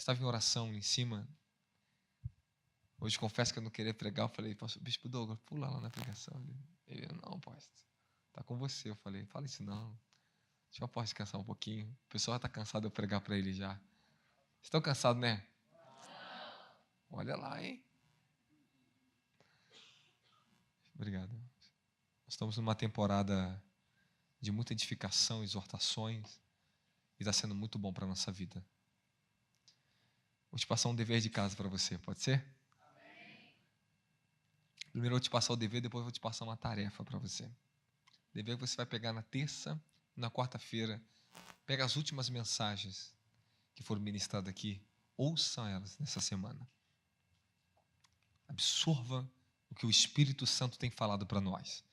estava em oração em cima. Hoje confesso que eu não queria pregar. Eu falei, Bispo Douglas, pula lá na pregação. Ele, não, pastor, está com você. Eu falei, fala isso não. Deixa eu posso descansar um pouquinho. O pessoal está cansado de eu pregar para ele já. Estão cansados, né? Olha lá, hein? Obrigado. Estamos numa temporada de muita edificação, exortações. E está sendo muito bom para a nossa vida. Vou te passar um dever de casa para você, pode ser? Primeiro eu vou te passar o dever, depois eu vou te passar uma tarefa para você. O dever que você vai pegar na terça e na quarta-feira. Pega as últimas mensagens que foram ministradas aqui. Ouça elas nessa semana. Absorva o que o Espírito Santo tem falado para nós.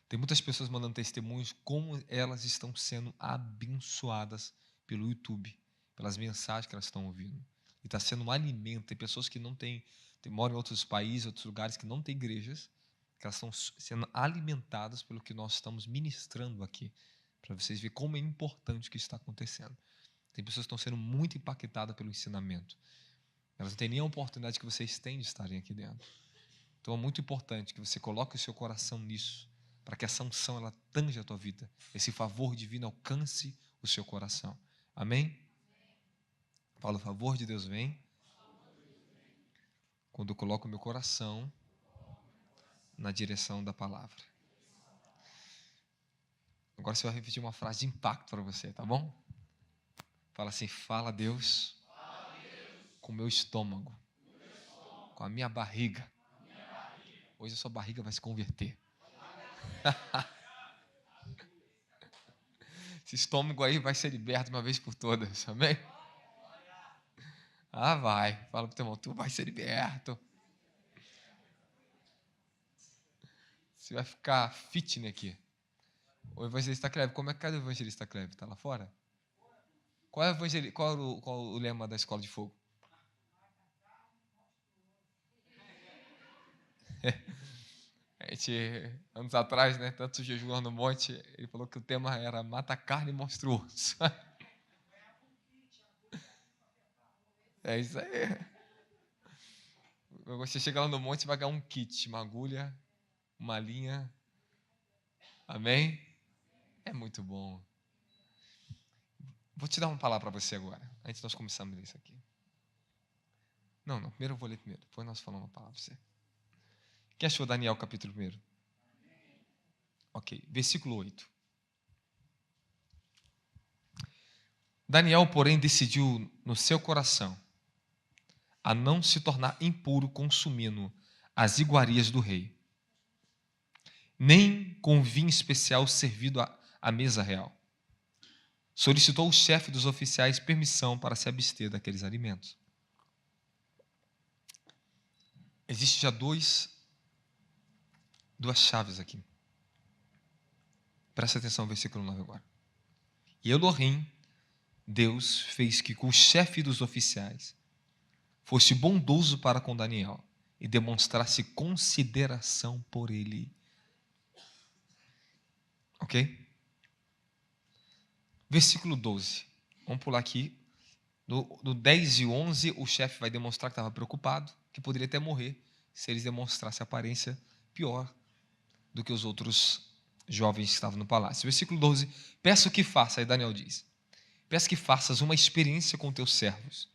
Tem muitas pessoas mandando testemunhos como elas estão sendo abençoadas pelo YouTube, pelas mensagens que elas estão ouvindo. E está sendo um alimento. Tem pessoas que não têm, moram em outros países, outros lugares que não têm igrejas, que elas estão sendo alimentadas pelo que nós estamos ministrando aqui, para vocês verem como é importante o que está acontecendo. Tem pessoas que estão sendo muito impactadas pelo ensinamento. Elas não têm nem a oportunidade que vocês têm de estarem aqui dentro. Então é muito importante que você coloque o seu coração nisso, para que essa unção ela tange a tua vida, esse favor divino alcance o seu coração. Amém? Fala, o favor de Deus vem quando eu coloco o meu coração na direção da palavra. Agora você vai repetir uma frase de impacto para você, tá bom? Fala assim, fala Deus com o meu estômago, com a minha barriga. Hoje a sua barriga vai se converter. Esse estômago aí vai ser liberto uma vez por todas, amém? Ah, vai. Fala para o teu irmão, tu vai ser liberto. Você vai ficar fitness aqui. O evangelista Cleve, como é que é o evangelista Cleve? Está lá fora? Qual é o lema da Escola de Fogo? A gente, anos atrás, né, tanto jejum lá no monte, ele falou que o tema era mata carne monstruoso. É isso aí. Você chega lá no monte e vai ganhar um kit, uma agulha, uma linha. Amém? É muito bom. Vou te dar uma palavra para você agora, antes de nós começarmos isso aqui. Não, primeiro eu vou ler primeiro, depois nós falamos uma palavra para você. Quem achou Daniel capítulo 1? Ok, versículo 8. Daniel, porém, decidiu no seu coração a não se tornar impuro consumindo as iguarias do rei, nem com vinho especial servido à mesa real. Solicitou o chefe dos oficiais permissão para se abster daqueles alimentos. Existem já duas chaves aqui. Presta atenção no versículo 9 agora. E Elohim, Deus, fez que o chefe dos oficiais fosse bondoso para com Daniel e demonstrasse consideração por ele. Ok? Versículo 12. Vamos pular aqui. No 10 e 11, o chefe vai demonstrar que estava preocupado, que poderia até morrer se eles demonstrassem aparência pior do que os outros jovens que estavam no palácio. Versículo 12. Peço que faça, aí Daniel diz, peço que faças uma experiência com teus servos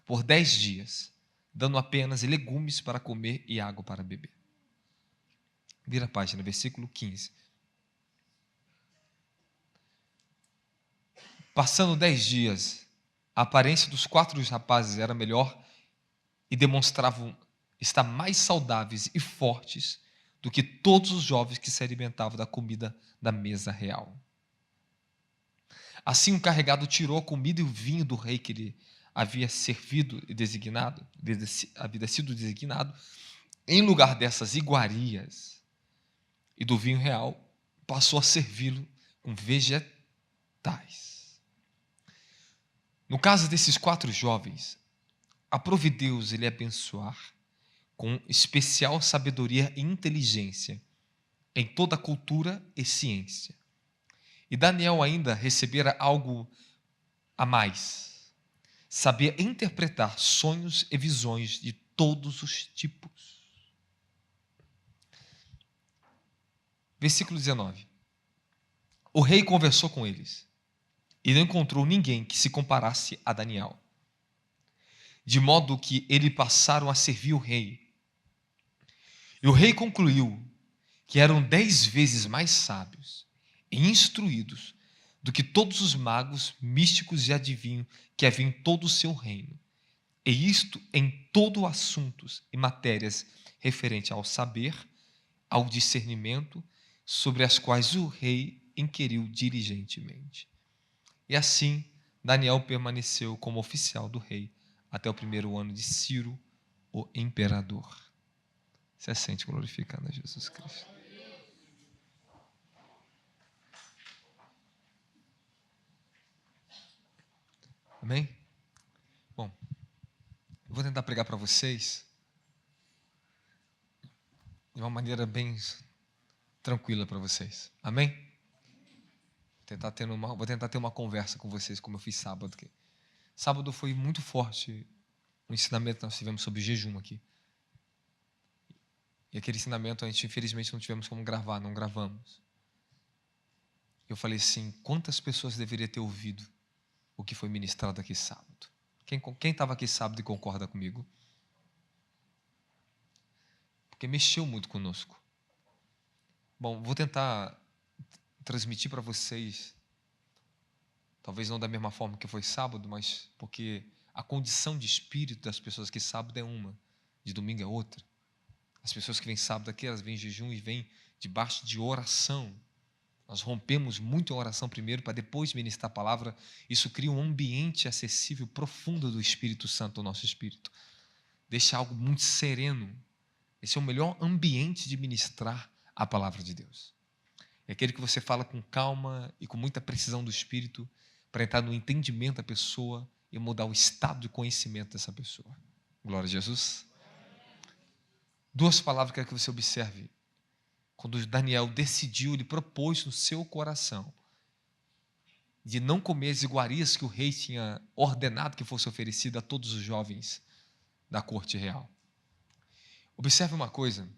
por 10 dias, dando apenas legumes para comer e água para beber. Vira a página, versículo 15. Passando 10 dias, a aparência dos 4 rapazes era melhor e demonstravam estar mais saudáveis e fortes do que todos os jovens que se alimentavam da comida da mesa real. Assim o encarregado tirou a comida e o vinho do rei que lhe havia servido e designado, havia sido designado, em lugar dessas iguarias e do vinho real, passou a servi-lo com vegetais. No caso desses 4 jovens, aprove Deus ele abençoar com especial sabedoria e inteligência em toda a cultura e ciência. E Daniel ainda recebera algo a mais. sabia interpretar sonhos e visões de todos os tipos. Versículo 19. O rei conversou com eles e não encontrou ninguém que se comparasse a Daniel, de modo que eles passaram a servir o rei. E o rei concluiu que eram 10 vezes mais sábios e instruídos do que todos os magos, místicos e adivinhos que havia em todo o seu reino. E isto em todo assuntos e matérias referentes ao saber, ao discernimento, sobre as quais o rei inquiriu diligentemente. E assim, Daniel permaneceu como oficial do rei até o 1º ano de Ciro, o imperador. Se sente glorificando a Jesus Cristo. Amém? Bom, eu vou tentar pregar para vocês de uma maneira bem tranquila para vocês. Amém? Vou tentar ter uma conversa com vocês, como eu fiz sábado. Sábado foi muito forte o ensinamento que nós tivemos sobre jejum aqui. E aquele ensinamento a gente, infelizmente, não tivemos como gravar, não gravamos. Eu falei assim, quantas pessoas deveriam ter ouvido o que foi ministrado aqui sábado? Quem estava aqui sábado e concorda comigo? Porque mexeu muito conosco. Bom, vou tentar transmitir para vocês, talvez não da mesma forma que foi sábado, mas porque a condição de espírito das pessoas que sábado é uma, de domingo é outra. As pessoas que vêm sábado aqui, elas vêm em jejum e vêm debaixo de oração. Nós rompemos muito em oração primeiro, para depois ministrar a palavra. Isso cria um ambiente acessível, profundo do Espírito Santo ao nosso espírito. Deixa algo muito sereno. Esse é o melhor ambiente de ministrar a palavra de Deus. É aquele que você fala com calma e com muita precisão do Espírito, para entrar no entendimento da pessoa e mudar o estado de conhecimento dessa pessoa. Glória a Jesus. 2 palavras que eu quero que você observe. Quando Daniel decidiu, ele propôs no seu coração de não comer as iguarias que o rei tinha ordenado que fosse oferecida a todos os jovens da corte real. Observe uma coisa,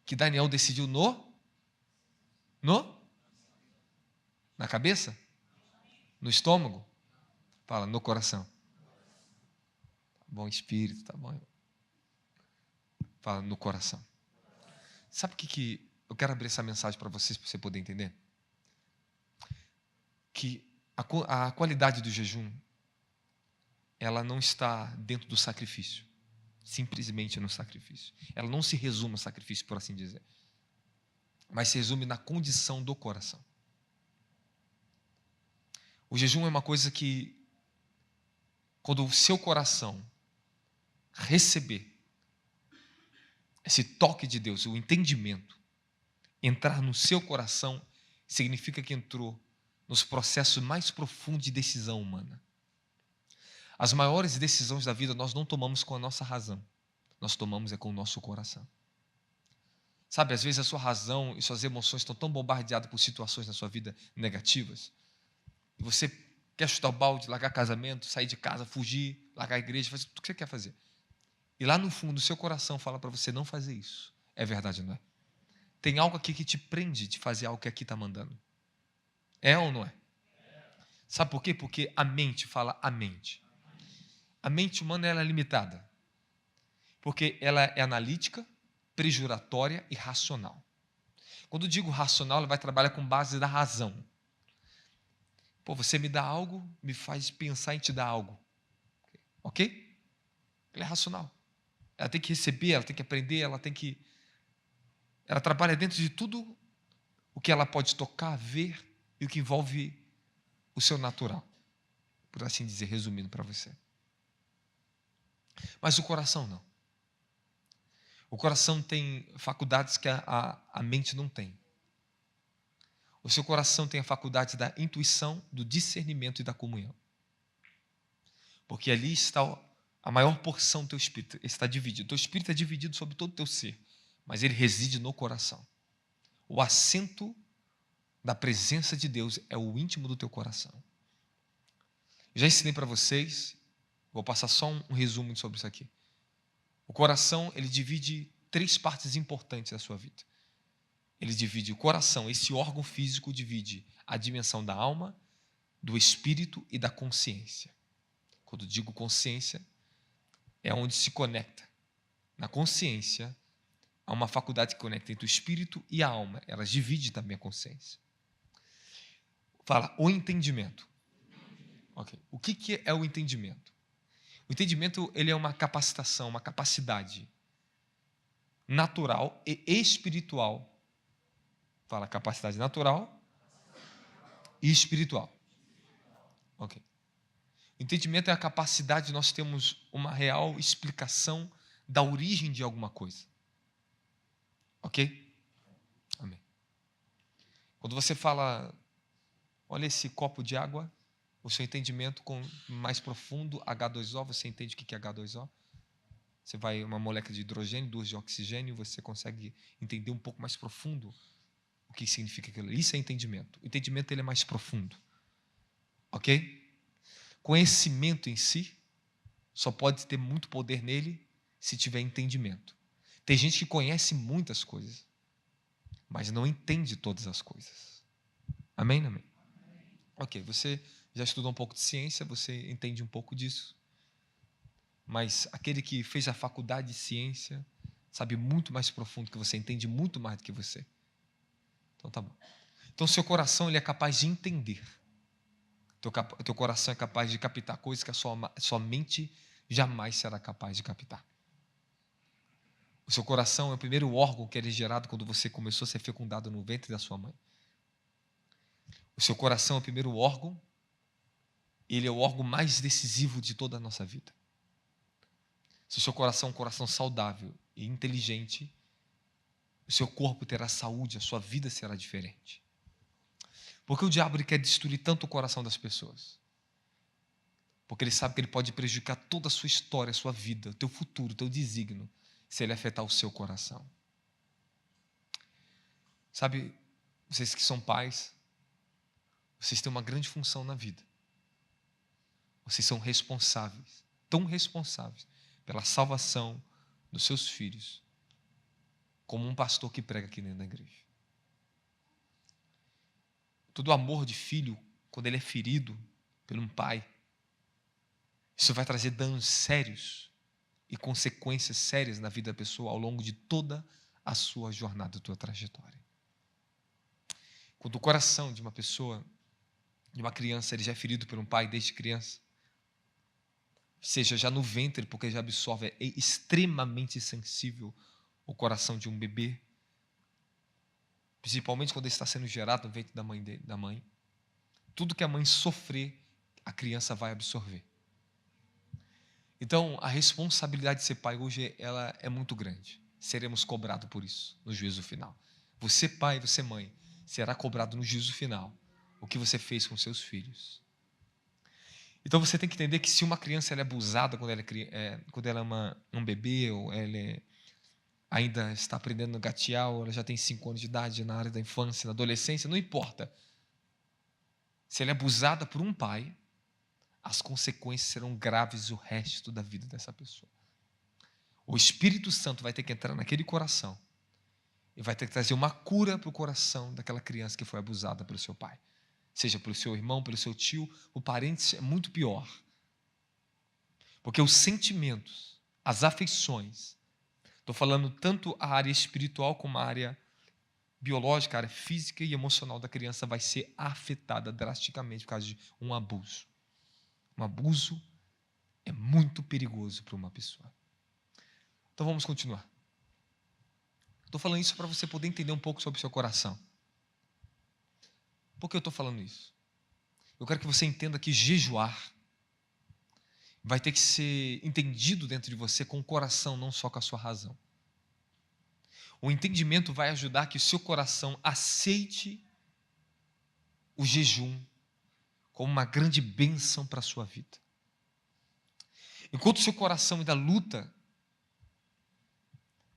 que Daniel decidiu na cabeça? No estômago? Fala, no coração. Tá bom, espírito, tá bom. Fala, no coração. Sabe o que eu quero abrir essa mensagem para vocês, para você poder entender? Que a qualidade do jejum, ela não está dentro do sacrifício. Simplesmente no sacrifício. Ela não se resume ao sacrifício, por assim dizer. Mas se resume na condição do coração. O jejum é uma coisa que, quando o seu coração receber esse toque de Deus, o entendimento, entrar no seu coração, significa que entrou nos processos mais profundos de decisão humana. As maiores decisões da vida nós não tomamos com a nossa razão, nós tomamos com o nosso coração. Sabe, às vezes a sua razão e suas emoções estão tão bombardeadas por situações na sua vida negativas, e você quer chutar o balde, largar casamento, sair de casa, fugir, largar a igreja, fazer tudo o que você quer fazer. E lá no fundo, o seu coração fala para você não fazer isso. É verdade, não é? Tem algo aqui que te prende de fazer algo que aqui está mandando. É ou não é? Sabe por quê? Porque a mente fala a mente. A mente humana ela é limitada. Porque ela é analítica, prejuratória e racional. Quando eu digo racional, ela vai trabalhar com base da razão. Pô, você me dá algo, me faz pensar em te dar algo. Ok? Ela é racional. Ela tem que receber, ela tem que aprender, ela trabalha dentro de tudo o que ela pode tocar, ver e o que envolve o seu natural. Por assim dizer, resumindo para você. Mas o coração não. O coração tem faculdades que a mente não tem. O seu coração tem a faculdade da intuição, do discernimento e da comunhão. Porque ali está a maior porção do teu espírito. Ele está dividido. O teu espírito é dividido sobre todo o teu ser, mas ele reside no coração. O assento da presença de Deus é o íntimo do teu coração. Eu já ensinei para vocês, Vou passar só um resumo sobre isso aqui. O coração, ele divide 3 partes importantes da sua vida. Ele divide o coração, esse órgão físico divide a dimensão da alma, do espírito e da consciência. Quando digo consciência, é onde se conecta. Na consciência, há uma faculdade que conecta entre o espírito e a alma. Elas dividem também a consciência. Fala, o entendimento. Okay. O que é o entendimento? O entendimento, ele é uma capacitação, uma capacidade natural e espiritual. Fala, capacidade natural e espiritual. Ok. O entendimento é a capacidade de nós termos uma real explicação da origem de alguma coisa. Ok? Amém. Quando você fala, olha esse copo de água, o seu entendimento mais profundo, H2O, você entende o que é H2O? Você vai uma molécula de hidrogênio, 2 de oxigênio, você consegue entender um pouco mais profundo o que significa aquilo. Isso é entendimento. O entendimento, ele é mais profundo. Ok? Conhecimento em si só pode ter muito poder nele se tiver entendimento. Tem gente que conhece muitas coisas, mas não entende todas as coisas. Amém? Amém? Ok, você já estudou um pouco de ciência, você entende um pouco disso. Mas aquele que fez a faculdade de ciência sabe muito mais profundo que você, entende muito mais do que você. Então tá bom. Então seu coração, ele é capaz de entender. Teu coração é capaz de captar coisas que a sua mente jamais será capaz de captar. O seu coração é o primeiro órgão que é gerado quando você começou a ser fecundado no ventre da sua mãe. O seu coração é o primeiro órgão, ele é o órgão mais decisivo de toda a nossa vida. Se o seu coração é um coração saudável e inteligente, o seu corpo terá saúde, a sua vida será diferente. Porque o diabo, ele quer destruir tanto o coração das pessoas? Porque ele sabe que ele pode prejudicar toda a sua história, a sua vida, o teu futuro, o teu desígnio, se ele afetar o seu coração. Sabe, vocês que são pais, vocês têm uma grande função na vida. Vocês são responsáveis, tão responsáveis, pela salvação dos seus filhos, como um pastor que prega aqui dentro da igreja. Todo amor de filho, quando ele é ferido por um pai, isso vai trazer danos sérios e consequências sérias na vida da pessoa ao longo de toda a sua jornada, a sua trajetória. Quando o coração de uma pessoa, de uma criança, ele já é ferido por um pai desde criança, seja já no ventre, porque já absorve, é extremamente sensível o coração de um bebê, principalmente quando ele está sendo gerado no ventre da mãe. Tudo que a mãe sofrer, a criança vai absorver. Então, a responsabilidade de ser pai hoje, ela é muito grande. Seremos cobrados por isso, no juízo final. Você pai, você mãe, será cobrado no juízo final o que você fez com seus filhos. Então, você tem que entender que se uma criança ela é abusada quando ela é um bebê, ou ela ainda está aprendendo a gatear, ou ela já tem 5 anos de idade, na área da infância, na adolescência, não importa. Se ela é abusada por um pai, as consequências serão graves o resto da vida dessa pessoa. O Espírito Santo vai ter que entrar naquele coração e vai ter que trazer uma cura para o coração daquela criança que foi abusada pelo seu pai. Seja pelo seu irmão, pelo seu tio, o parente é muito pior. Porque os sentimentos, as afeições, estou falando tanto a área espiritual como a área biológica, a área física e emocional da criança vai ser afetada drasticamente por causa de um abuso. Um abuso é muito perigoso para uma pessoa. Então vamos continuar. Estou falando isso para você poder entender um pouco sobre o seu coração. Por que eu estou falando isso? Eu quero que você entenda que jejuar vai ter que ser entendido dentro de você com o coração, não só com a sua razão. O entendimento vai ajudar que o seu coração aceite o jejum como uma grande bênção para a sua vida. Enquanto o seu coração ainda luta,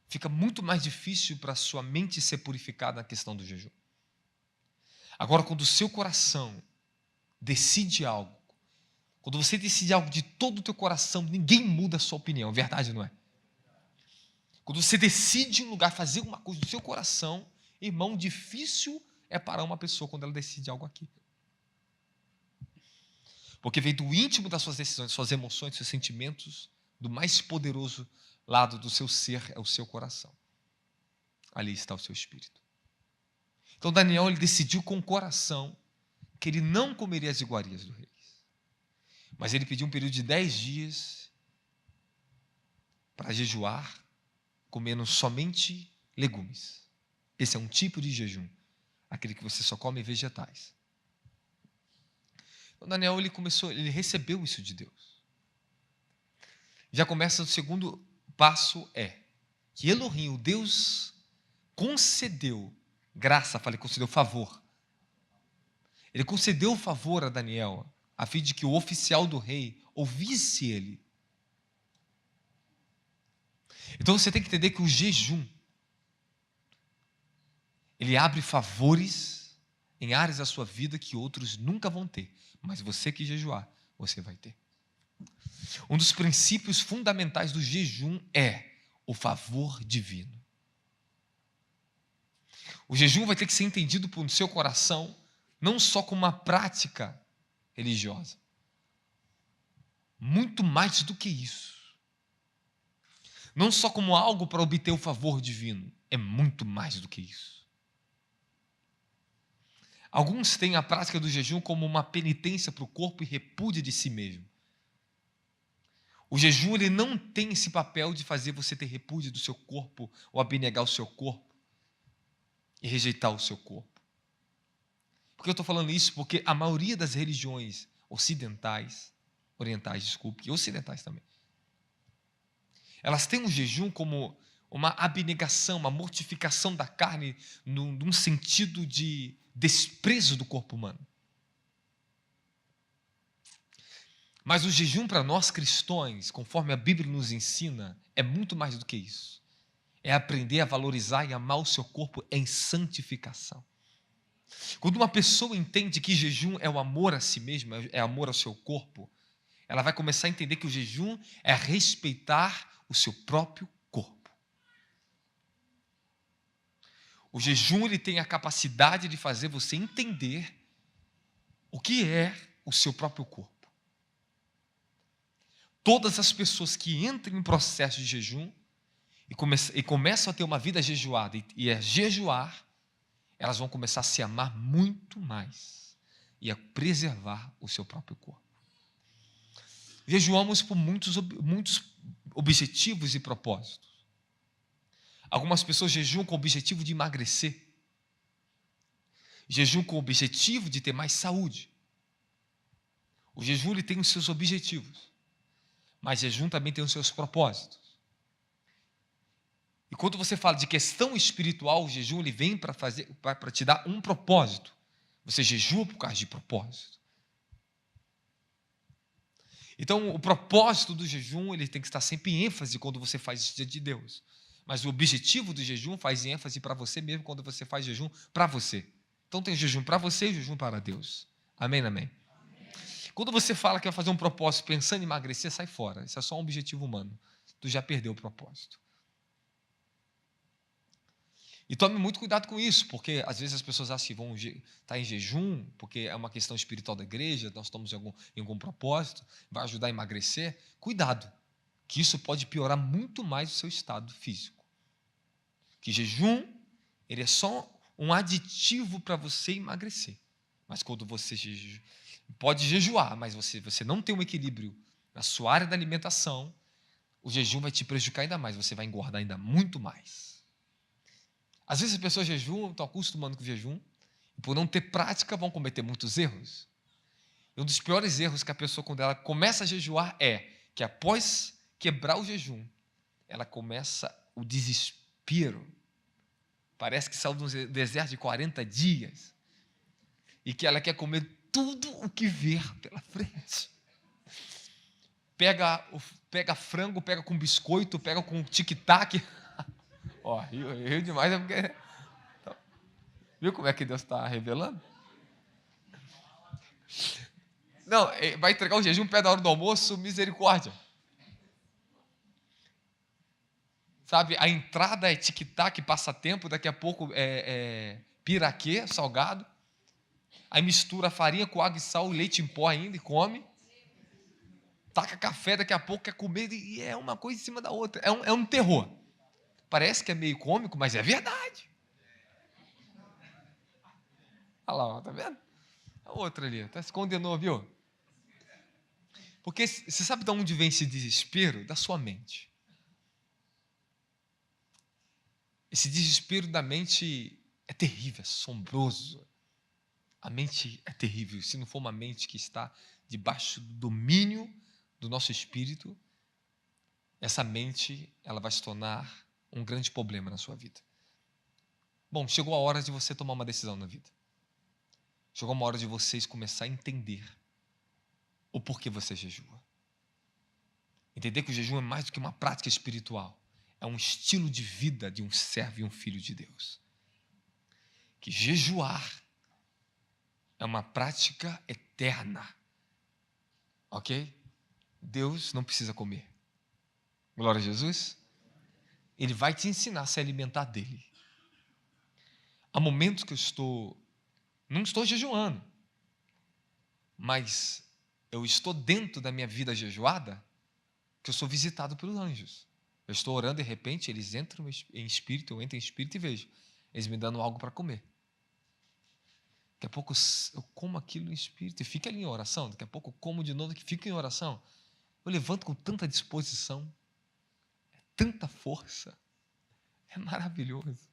fica muito mais difícil para a sua mente ser purificada na questão do jejum. Agora, quando o seu coração decide algo, Quando você decide algo de todo o teu coração, ninguém muda a sua opinião, verdade, não é? Quando você decide um lugar, fazer uma coisa do seu coração, irmão, difícil é parar uma pessoa quando ela decide algo aqui. Porque vem do íntimo das suas decisões, suas emoções, seus sentimentos, do mais poderoso lado do seu ser, é o seu coração. Ali está o seu espírito. Então Daniel, ele decidiu com o coração que ele não comeria as iguarias do rei. Mas ele pediu um período de 10 dias para jejuar, comendo somente legumes. Esse é um tipo de jejum, aquele que você só come vegetais. Então Daniel, ele recebeu isso de Deus. Já começa o segundo passo, que Elohim, o Deus, concedeu graça, concedeu favor. Ele concedeu o favor a Daniel, a fim de que o oficial do rei ouvisse ele. Então você tem que entender que o jejum, ele abre favores em áreas da sua vida que outros nunca vão ter. Mas você que jejuar, você vai ter. Um dos princípios fundamentais do jejum é o favor divino. O jejum vai ter que ser entendido no seu coração, não só como uma prática religiosa. Muito mais do que isso. Não só como algo para obter o favor divino, é muito mais do que isso. Alguns têm a prática do jejum como uma penitência para o corpo e repúdio de si mesmo. O jejum, ele não tem esse papel de fazer você ter repúdio do seu corpo ou abnegar o seu corpo e rejeitar o seu corpo. Por que eu estou falando isso? Porque a maioria das religiões orientais também, elas têm o jejum como uma abnegação, uma mortificação da carne num sentido de desprezo do corpo humano. Mas o jejum para nós cristãos, conforme a Bíblia nos ensina, é muito mais do que isso. É aprender a valorizar e amar o seu corpo em santificação. Quando uma pessoa entende que jejum é o amor a si mesma, é amor ao seu corpo, ela vai começar a entender que o jejum é respeitar o seu próprio corpo. O jejum, ele tem a capacidade de fazer você entender o que é o seu próprio corpo. Todas as pessoas que entram em processo de jejum e começam a ter uma vida jejuada e a jejuar, elas vão começar a se amar muito mais e a preservar o seu próprio corpo. Jejuamos por muitos objetivos e propósitos. Algumas pessoas jejuam com o objetivo de emagrecer. Jejuam com o objetivo de ter mais saúde. O jejum, ele tem os seus objetivos. Mas jejum também tem os seus propósitos. E quando você fala de questão espiritual, o jejum, ele vem para te dar um propósito. Você jejua por causa de propósito. Então, o propósito do jejum, ele tem que estar sempre em ênfase quando você faz isso diante de Deus. Mas o objetivo do jejum faz ênfase para você mesmo quando você faz jejum para você. Então, tem o jejum para você e o jejum para Deus. Amém, amém? Quando você fala que vai fazer um propósito pensando em emagrecer, sai fora. Isso é só um objetivo humano. Tu já perdeu o propósito. E tome muito cuidado com isso, porque às vezes as pessoas acham que vão estar em jejum, porque é uma questão espiritual da igreja, nós estamos em algum propósito, vai ajudar a emagrecer. Cuidado, que isso pode piorar muito mais o seu estado físico. Que jejum, ele é só um aditivo para você emagrecer. Mas quando você pode jejuar, mas você não tem um equilíbrio na sua área da alimentação, o jejum vai te prejudicar ainda mais, você vai engordar ainda muito mais. Às vezes as pessoas jejuam, estão acostumando com o jejum, e por não ter prática vão cometer muitos erros. E um dos piores erros que a pessoa, quando ela começa a jejuar, é que após quebrar o jejum, ela começa o desespero. Parece que saiu de um deserto de 40 dias e que ela quer comer tudo o que ver pela frente. Pega frango, pega com biscoito, pega com tic-tac. Ó, riu demais, é porque... Viu como é que Deus está revelando? Não, vai entregar o jejum perto da hora do almoço, misericórdia. Sabe, a entrada é tic-tac, passatempo, daqui a pouco é piraquê, salgado. Aí mistura farinha com água e sal, leite em pó ainda e come. Taca café, daqui a pouco quer comer e é uma coisa em cima da outra. É um terror. Parece que é meio cômico, mas é verdade. Olha lá, tá vendo? A outra ali, tá se condenou, viu? Porque você sabe de onde vem esse desespero? Da sua mente. Esse desespero da mente é terrível, é assombroso. A mente é terrível. Se não for uma mente que está debaixo do domínio do nosso espírito, essa mente ela vai se tornar um grande problema na sua vida. Bom, chegou a hora de você tomar uma decisão na vida. Chegou uma hora de vocês começar a entender o porquê você jejua. Entender que o jejum é mais do que uma prática espiritual. É um estilo de vida de um servo e um filho de Deus. Que jejuar é uma prática eterna. Ok? Deus não precisa comer. Glória a Jesus. Ele vai te ensinar a se alimentar dele. Há momentos que não estou jejuando, mas eu estou dentro da minha vida jejuada, que eu sou visitado pelos anjos. Eu estou orando, de repente, eles entram em espírito, eu entro em espírito e vejo eles me dando algo para comer. Daqui a pouco eu como aquilo em espírito e fico ali em oração. Daqui a pouco eu como de novo e fico em oração. Eu levanto com tanta disposição, tanta força. É maravilhoso.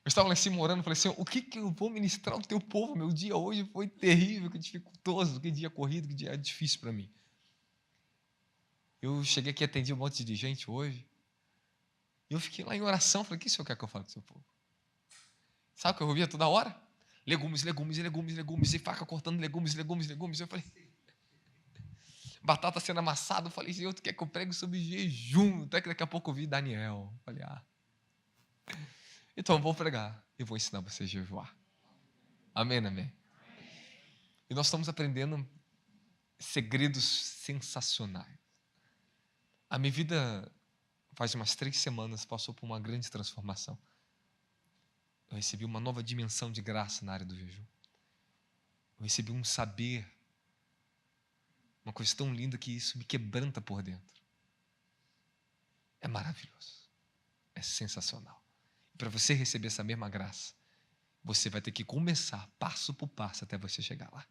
Eu estava lá em cima orando, falei assim, o que eu vou ministrar ao teu povo? Meu dia hoje foi terrível, que dificultoso, que dia corrido, que dia difícil para mim. Eu cheguei aqui e atendi um monte de gente hoje. E eu fiquei lá em oração, falei, o que o senhor quer que eu fale com o seu povo? Sabe o que eu ouvia toda hora? Legumes, legumes, legumes, legumes, e faca cortando legumes, legumes, legumes. Eu falei, batata sendo amassada, eu falei, Senhor, tu quer que eu pregue sobre jejum? Até que daqui a pouco eu vi Daniel. Eu falei, então eu vou pregar e vou ensinar você a jejuar. Amém, amém. E nós estamos aprendendo segredos sensacionais. A minha vida, faz umas 3 semanas, passou por uma grande transformação. Eu recebi uma nova dimensão de graça na área do jejum. Eu recebi um saber, uma coisa tão linda que isso me quebranta por dentro. É maravilhoso. É sensacional. E para você receber essa mesma graça, você vai ter que começar passo por passo até você chegar lá.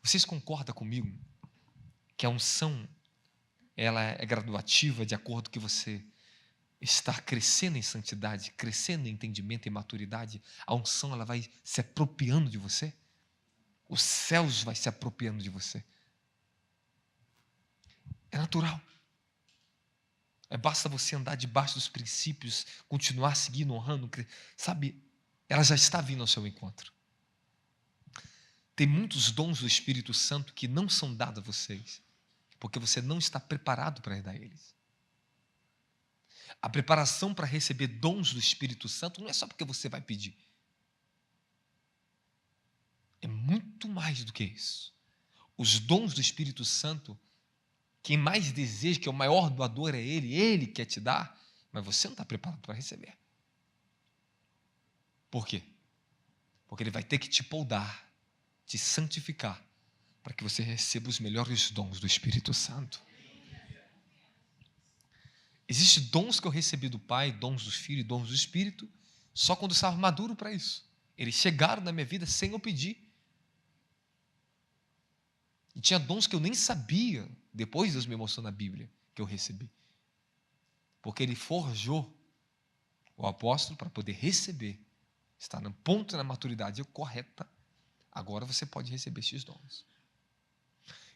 Vocês concordam comigo que a unção ela é graduativa de acordo com que você está crescendo em santidade, crescendo em entendimento e maturidade? A unção ela vai se apropriando de você? Os céus vai se apropriando de você? É natural. Basta você andar debaixo dos princípios, continuar seguindo, honrando, sabe? Ela já está vindo ao seu encontro. Tem muitos dons do Espírito Santo que não são dados a vocês, porque você não está preparado para herdar eles. A preparação para receber dons do Espírito Santo não é só porque você vai pedir. É muito mais do que isso. Os dons do Espírito Santo, quem mais deseja, que é o maior doador é Ele quer te dar, mas você não está preparado para receber. Por quê? Porque Ele vai ter que te poldar, te santificar, para que você receba os melhores dons do Espírito Santo. Existem dons que eu recebi do Pai, dons do Filho e dons do Espírito, só quando eu estava maduro para isso. Eles chegaram na minha vida sem eu pedir. E tinha dons que eu nem sabia, depois Deus me mostrou na Bíblia, que eu recebi. Porque Ele forjou o apóstolo para poder receber, estar no ponto da maturidade correta. Agora você pode receber esses dons.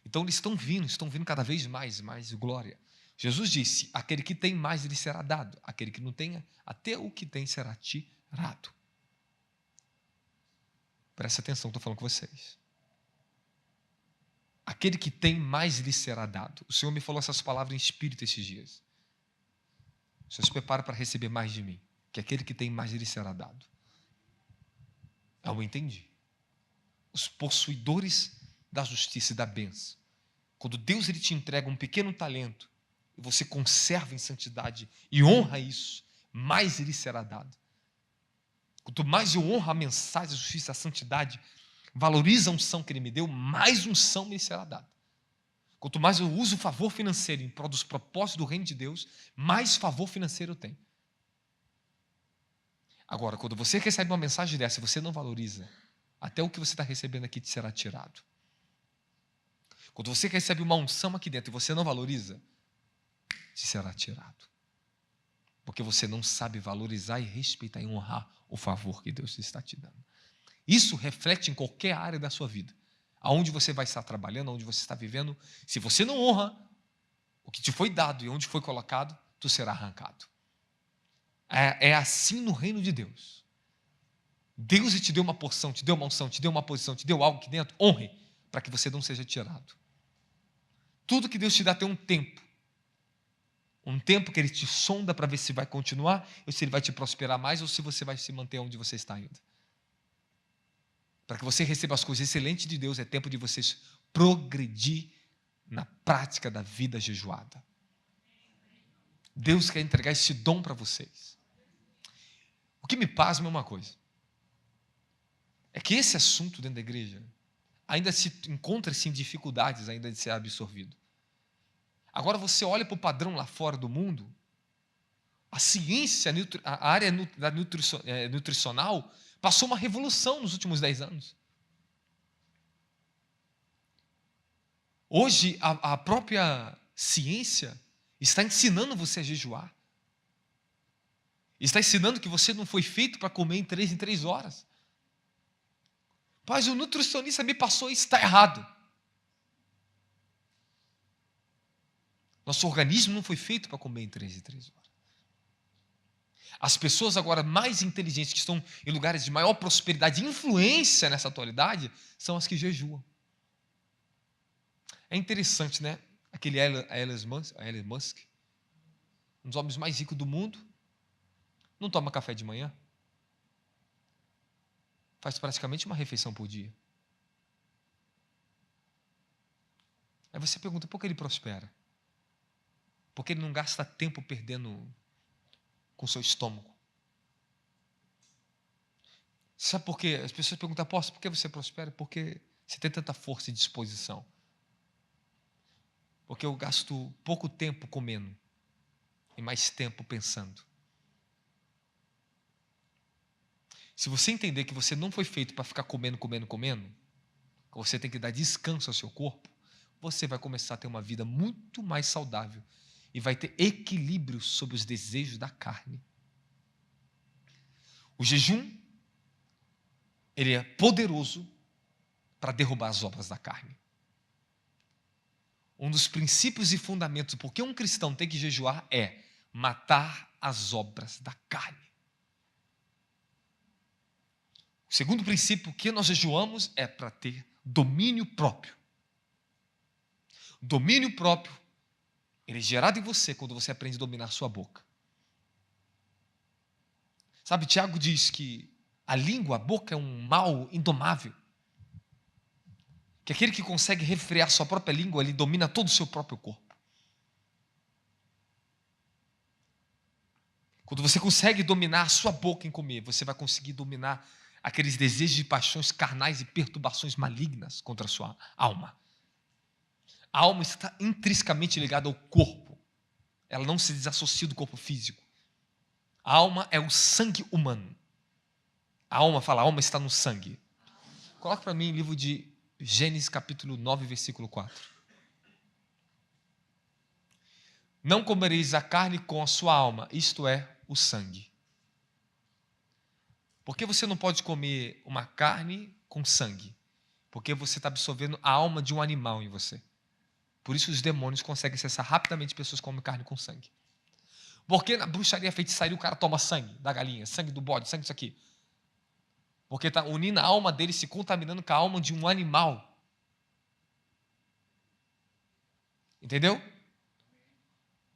Então eles estão vindo cada vez mais glória. Jesus disse, aquele que tem mais lhe será dado, aquele que não tenha, até o que tem será tirado. Presta atenção, estou falando com vocês. Aquele que tem mais lhe será dado. O Senhor me falou essas palavras em espírito esses dias. O Senhor se prepara para receber mais de mim, que aquele que tem mais lhe será dado. Eu entendi. Os possuidores da justiça e da bênção. Quando Deus ele te entrega um pequeno talento, e você conserva em santidade e honra isso, mais ele será dado. Quanto mais eu honro a mensagem, a justiça, a santidade, valorizo a unção que ele me deu, mais unção me será dada. Quanto mais eu uso o favor financeiro em prol dos propósitos do reino de Deus, mais favor financeiro eu tenho. Agora, quando você recebe uma mensagem dessa e você não valoriza, até o que você está recebendo aqui te será tirado. Quando você recebe uma unção aqui dentro e você não valoriza, te será tirado. Porque você não sabe valorizar e respeitar e honrar o favor que Deus está te dando. Isso reflete em qualquer área da sua vida. Aonde você vai estar trabalhando, aonde você está vivendo. Se você não honra o que te foi dado e onde foi colocado, tu será arrancado. É assim no reino de Deus. Deus te deu uma porção, te deu uma unção, te deu uma posição, te deu algo aqui dentro, honre, para que você não seja tirado. Tudo que Deus te dá tem um tempo. Um tempo que Ele te sonda para ver se vai continuar, ou se Ele vai te prosperar mais, ou se você vai se manter onde você está ainda. Para que você receba as coisas excelentes de Deus, é tempo de vocês progredir na prática da vida jejuada. Deus quer entregar esse dom para vocês. O que me pasma é uma coisa. É que esse assunto dentro da igreja ainda se encontra-se em dificuldades ainda de ser absorvido. Agora você olha para o padrão lá fora do mundo, a ciência, a área nutricional passou uma revolução nos últimos 10 anos. Hoje, a própria ciência está ensinando você a jejuar. Está ensinando que você não foi feito para comer em 3 horas. Mas o nutricionista me passou isso, está errado. Nosso organismo não foi feito para comer em 3 horas. As pessoas agora mais inteligentes, que estão em lugares de maior prosperidade e influência nessa atualidade, são as que jejuam. É interessante, né? Aquele Elon Musk, um dos homens mais ricos do mundo, não toma café de manhã. Faz praticamente uma refeição por dia. Aí você pergunta, por que ele prospera? Porque ele não gasta tempo perdendo com o seu estômago. Sabe por quê? As pessoas perguntam, apóstolo, por que você prospera? Porque você tem tanta força e disposição. Porque eu gasto pouco tempo comendo e mais tempo pensando. Se você entender que você não foi feito para ficar comendo, que você tem que dar descanso ao seu corpo, você vai começar a ter uma vida muito mais saudável e vai ter equilíbrio sobre os desejos da carne. O jejum, ele é poderoso para derrubar as obras da carne. Um dos princípios e fundamentos por que um cristão tem que jejuar é matar as obras da carne. O segundo princípio que nós jejuamos é para ter domínio próprio. Domínio próprio, ele é gerado em você quando você aprende a dominar a sua boca. Sabe, Tiago diz que a língua, a boca é um mal indomável. Que aquele que consegue refrear sua própria língua, ele domina todo o seu próprio corpo. Quando você consegue dominar a sua boca em comer, você vai conseguir dominar aqueles desejos e paixões carnais e perturbações malignas contra a sua alma. A alma está intrinsecamente ligada ao corpo. Ela não se desassocia do corpo físico. A alma é o sangue humano. A alma está no sangue. Coloca para mim o livro de Gênesis capítulo 9, versículo 4. Não comereis a carne com a sua alma, isto é, o sangue. Por que você não pode comer uma carne com sangue? Porque você está absorvendo a alma de um animal em você. Por isso os demônios conseguem acessar rapidamente pessoas que comem carne com sangue. Porque na bruxaria, feitiçaria, o cara toma sangue da galinha, sangue do bode, sangue disso aqui. Porque está unindo a alma dele, se contaminando com a alma de um animal. Entendeu?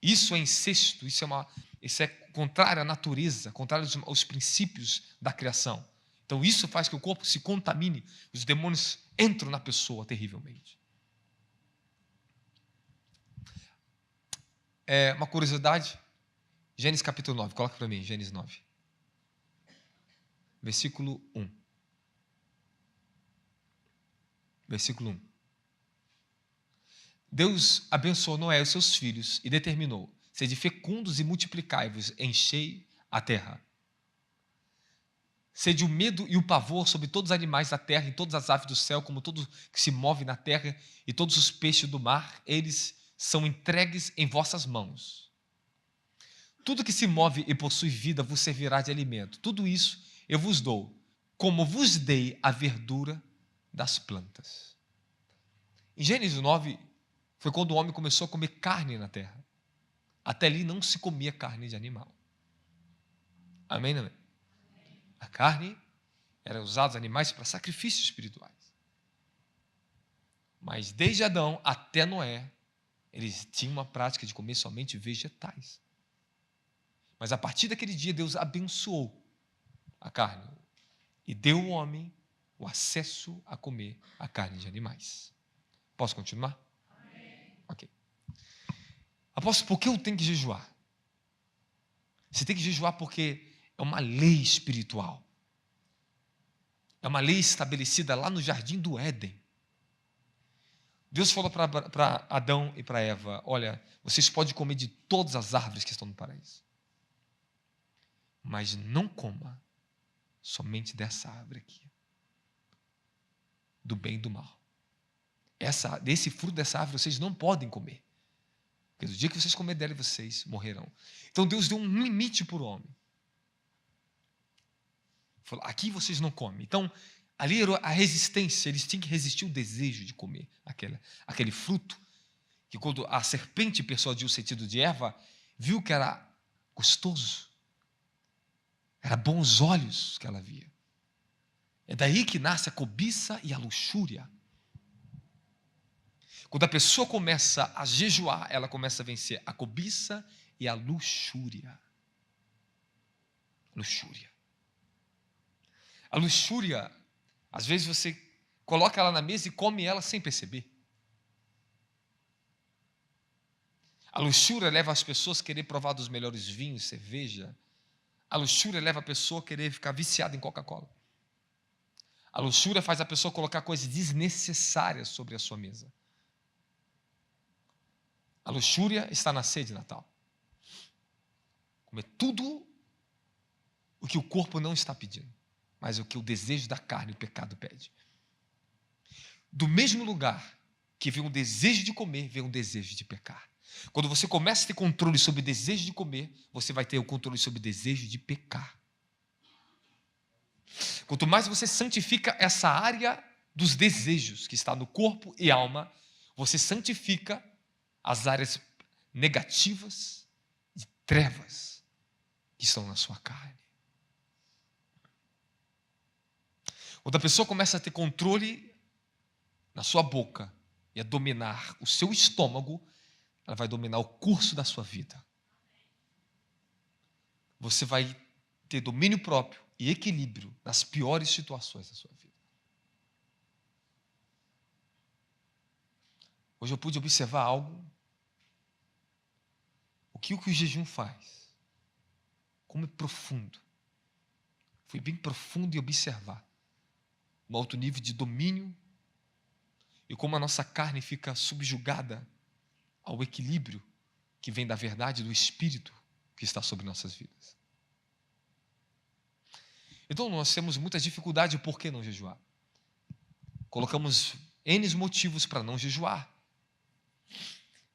Isso é incesto, isso é contrário à natureza, contrário aos princípios da criação. Então isso faz que o corpo se contamine, os demônios entram na pessoa terrivelmente. Uma curiosidade, Gênesis capítulo 9, coloca para mim, Gênesis 9. Versículo 1. Versículo 1. Deus abençoou Noé e os seus filhos e determinou: sede fecundos e multiplicai-vos, enchei a terra. Sede o medo e o pavor sobre todos os animais da terra e todas as aves do céu, como tudo que se move na terra e todos os peixes do mar, eles são entregues em vossas mãos. Tudo que se move e possui vida vos servirá de alimento. Tudo isso eu vos dou, como vos dei a verdura das plantas. Em Gênesis 9, foi quando o homem começou a comer carne na terra. Até ali não se comia carne de animal. Amém, não é? A carne era usada os animais para sacrifícios espirituais. Mas desde Adão até Noé, eles tinham uma prática de comer somente vegetais. Mas a partir daquele dia, Deus abençoou a carne e deu ao homem o acesso a comer a carne de animais. Posso continuar? Amém. Ok. Apóstolo, por que eu tenho que jejuar? Você tem que jejuar porque é uma lei espiritual. É uma lei estabelecida lá no jardim do Éden. Deus falou para Adão e para Eva: olha, vocês podem comer de todas as árvores que estão no paraíso, mas não coma somente dessa árvore aqui, do bem e do mal. Desse fruto dessa árvore vocês não podem comer, porque no dia que vocês comerem dela, vocês morrerão. Então Deus deu um limite para o homem. Falou: aqui vocês não comem. Então, ali era a resistência, eles tinham que resistir o desejo de comer aquele fruto, que quando a serpente persuadiu o sentido de Eva, viu que era gostoso, era bons olhos que ela via. É daí que nasce a cobiça e a luxúria. Quando a pessoa começa a jejuar, ela começa a vencer a cobiça e a luxúria. Luxúria. A luxúria, às vezes você coloca ela na mesa e come ela sem perceber. A luxúria leva as pessoas a querer provar dos melhores vinhos, cerveja. A luxúria leva a pessoa a querer ficar viciada em Coca-Cola. A luxúria faz a pessoa colocar coisas desnecessárias sobre a sua mesa. A luxúria está na ceia de Natal. Comer tudo o que o corpo não está pedindo, mas o que o desejo da carne e o pecado pede. Do mesmo lugar que vem um desejo de comer, vem um desejo de pecar. Quando você começa a ter controle sobre o desejo de comer, você vai ter o controle sobre o desejo de pecar. Quanto mais você santifica essa área dos desejos que está no corpo e alma, você santifica as áreas negativas de trevas que estão na sua carne. Quando a pessoa começa a ter controle na sua boca e a dominar o seu estômago, ela vai dominar o curso da sua vida. Você vai ter domínio próprio e equilíbrio nas piores situações da sua vida. Hoje eu pude observar algo. O que o jejum faz? Como é profundo. Fui bem profundo em observar um alto nível de domínio e como a nossa carne fica subjugada ao equilíbrio que vem da verdade do Espírito que está sobre nossas vidas. Então nós temos muitas dificuldades, por que não jejuar? Colocamos N motivos para não jejuar.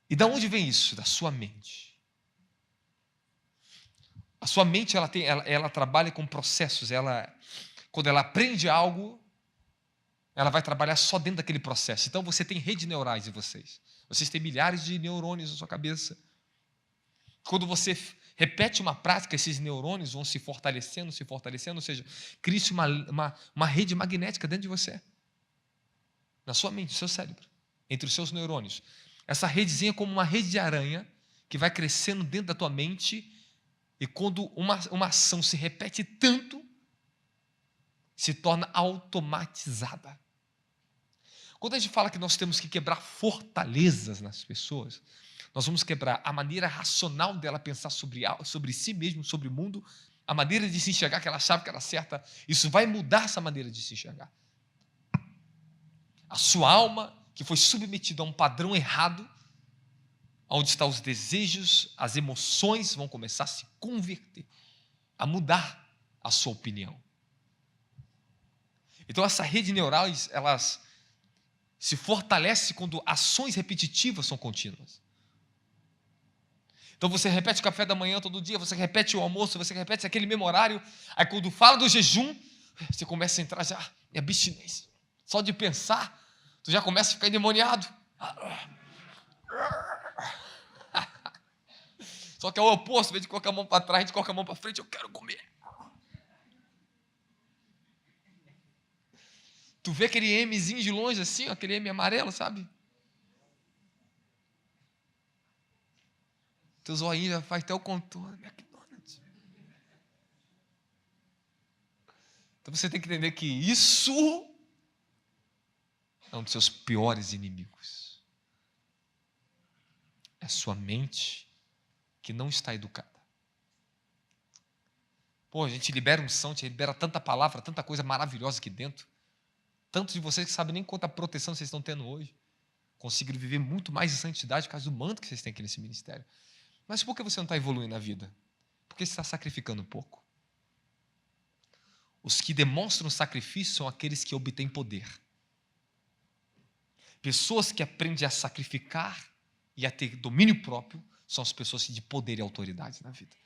E da onde vem isso? Da sua mente. A sua mente ela trabalha com processos, quando ela aprende algo, ela vai trabalhar só dentro daquele processo. Então você tem redes neurais em vocês. Vocês têm milhares de neurônios na sua cabeça. Quando você repete uma prática, esses neurônios vão se fortalecendo, ou seja, cria-se uma rede magnética dentro de você. Na sua mente, no seu cérebro, entre os seus neurônios. Essa redezinha é como uma rede de aranha que vai crescendo dentro da tua mente e quando uma ação se repete tanto, se torna automatizada. Quando a gente fala que nós temos que quebrar fortalezas nas pessoas, nós vamos quebrar a maneira racional dela pensar sobre si mesmo, sobre o mundo, a maneira de se enxergar que ela achava que era certa. Isso vai mudar essa maneira de se enxergar. A sua alma, que foi submetida a um padrão errado, onde estão os desejos, as emoções vão começar a se converter, a mudar a sua opinião. Então essa rede neural, elas se fortalece quando ações repetitivas são contínuas. Então você repete o café da manhã todo dia, você repete o almoço, você repete aquele mesmo horário, aí quando fala do jejum, você começa a entrar já em abstinência. Só de pensar, tu já começa a ficar endemoniado. Só que é o oposto, em vez de colocar a mão para trás, a gente coloca a mão para frente, eu quero comer. Tu vê aquele Mzinho de longe assim, ó, aquele M amarelo, sabe? Teu zoinho já faz até o contorno. McDonald's. Então você tem que entender que isso é um dos seus piores inimigos. É sua mente que não está educada. Pô, a gente libera unção, a gente libera tanta palavra, tanta coisa maravilhosa aqui dentro. Tantos de vocês que sabem nem quanta proteção vocês estão tendo hoje. Conseguiram viver muito mais em santidade por causa do manto que vocês têm aqui nesse ministério. Mas por que você não está evoluindo na vida? Porque você está sacrificando pouco. Os que demonstram sacrifício são aqueles que obtêm poder. Pessoas que aprendem a sacrificar e a ter domínio próprio são as pessoas de poder e autoridade na vida.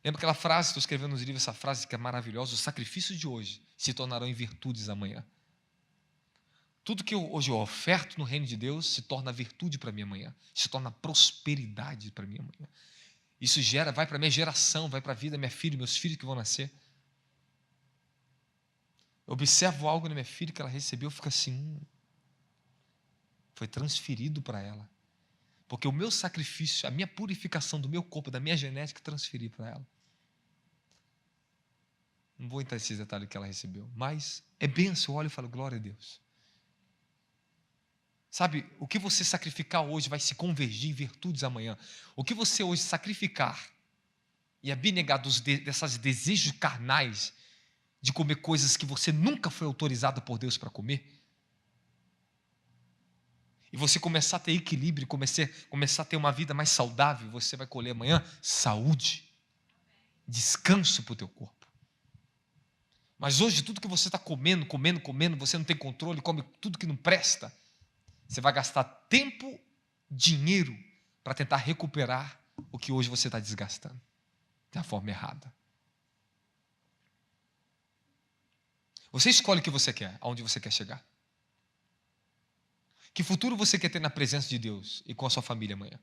Lembra aquela frase, estou escrevendo nos livros essa frase que é maravilhosa: os sacrifícios de hoje se tornarão em virtudes amanhã. Tudo que hoje eu oferto no reino de Deus se torna virtude para mim amanhã, se torna prosperidade para mim amanhã. Isso vai para a minha geração, vai para a vida da minha filha, meus filhos que vão nascer. Eu observo algo na minha filha que ela recebeu, fica assim, foi transferido para ela. Porque o meu sacrifício, a minha purificação do meu corpo, da minha genética, transferi para ela. Não vou entrar nesses detalhes que ela recebeu, mas é bênção. Eu olho e falo, glória a Deus. Sabe, o que você sacrificar hoje vai se convergir em virtudes amanhã. O que você hoje sacrificar e abnegar desses desejos carnais de comer coisas que você nunca foi autorizado por Deus para comer, e você começar a ter equilíbrio, começar a ter uma vida mais saudável, você vai colher amanhã saúde, descanso para o teu corpo. Mas hoje tudo que você está comendo, você não tem controle, come tudo que não presta, você vai gastar tempo, dinheiro para tentar recuperar o que hoje você está desgastando da forma errada. Você escolhe o que você quer, aonde você quer chegar. Que futuro você quer ter na presença de Deus e com a sua família amanhã?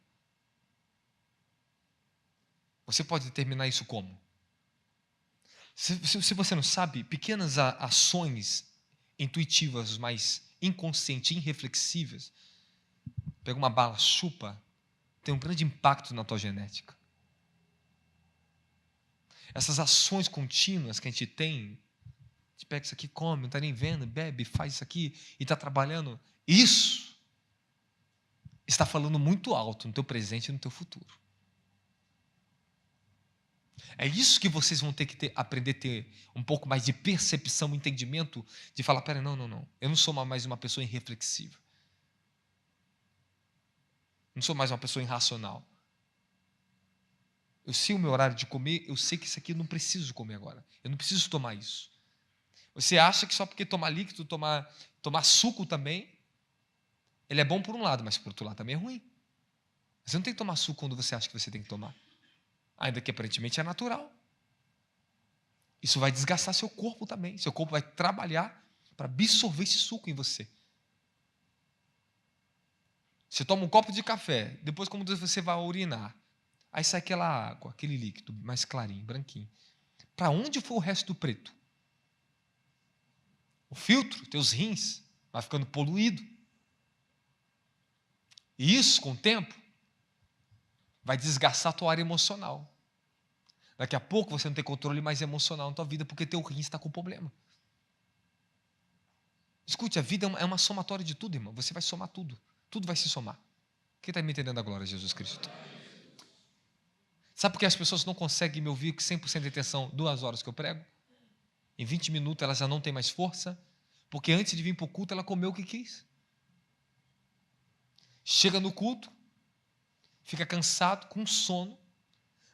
Você pode determinar isso como? Se você não sabe, pequenas ações intuitivas, mas inconscientes, irreflexivas, pega uma bala, chupa, tem um grande impacto na tua genética. Essas ações contínuas que a gente tem, a gente pega isso aqui, come, não está nem vendo, bebe, faz isso aqui e está trabalhando, isso está falando muito alto no teu presente e no teu futuro. É isso que vocês vão ter que aprender a ter um pouco mais de percepção, entendimento, de falar, pera, não, eu não sou mais uma pessoa irreflexiva. Não sou mais uma pessoa irracional. Eu sei o meu horário de comer, eu sei que isso aqui eu não preciso comer agora. Eu não preciso tomar isso. Você acha que só porque tomar líquido, tomar suco também, ele é bom por um lado, mas por outro lado também é ruim. Você não tem que tomar suco quando você acha que você tem que tomar. Ainda que aparentemente é natural. Isso vai desgastar seu corpo também. Seu corpo vai trabalhar para absorver esse suco em você. Você toma um copo de café, depois como você vai urinar, aí sai aquela água, aquele líquido mais clarinho, branquinho. Para onde foi o resto do preto? O filtro, teus rins, vai ficando poluído. E isso, com o tempo, vai desgastar a tua área emocional. Daqui a pouco você não tem controle mais emocional na tua vida porque teu rim está com problema. Escute, a vida é uma somatória de tudo, irmão. Você vai somar tudo. Tudo vai se somar. Quem está me entendendo agora, Jesus Cristo? Sabe por que as pessoas não conseguem me ouvir com 100% de atenção 2 horas que eu prego? Em 20 minutos ela já não tem mais força, porque antes de vir para o culto ela comeu o que quis. Chega no culto, fica cansado, com sono,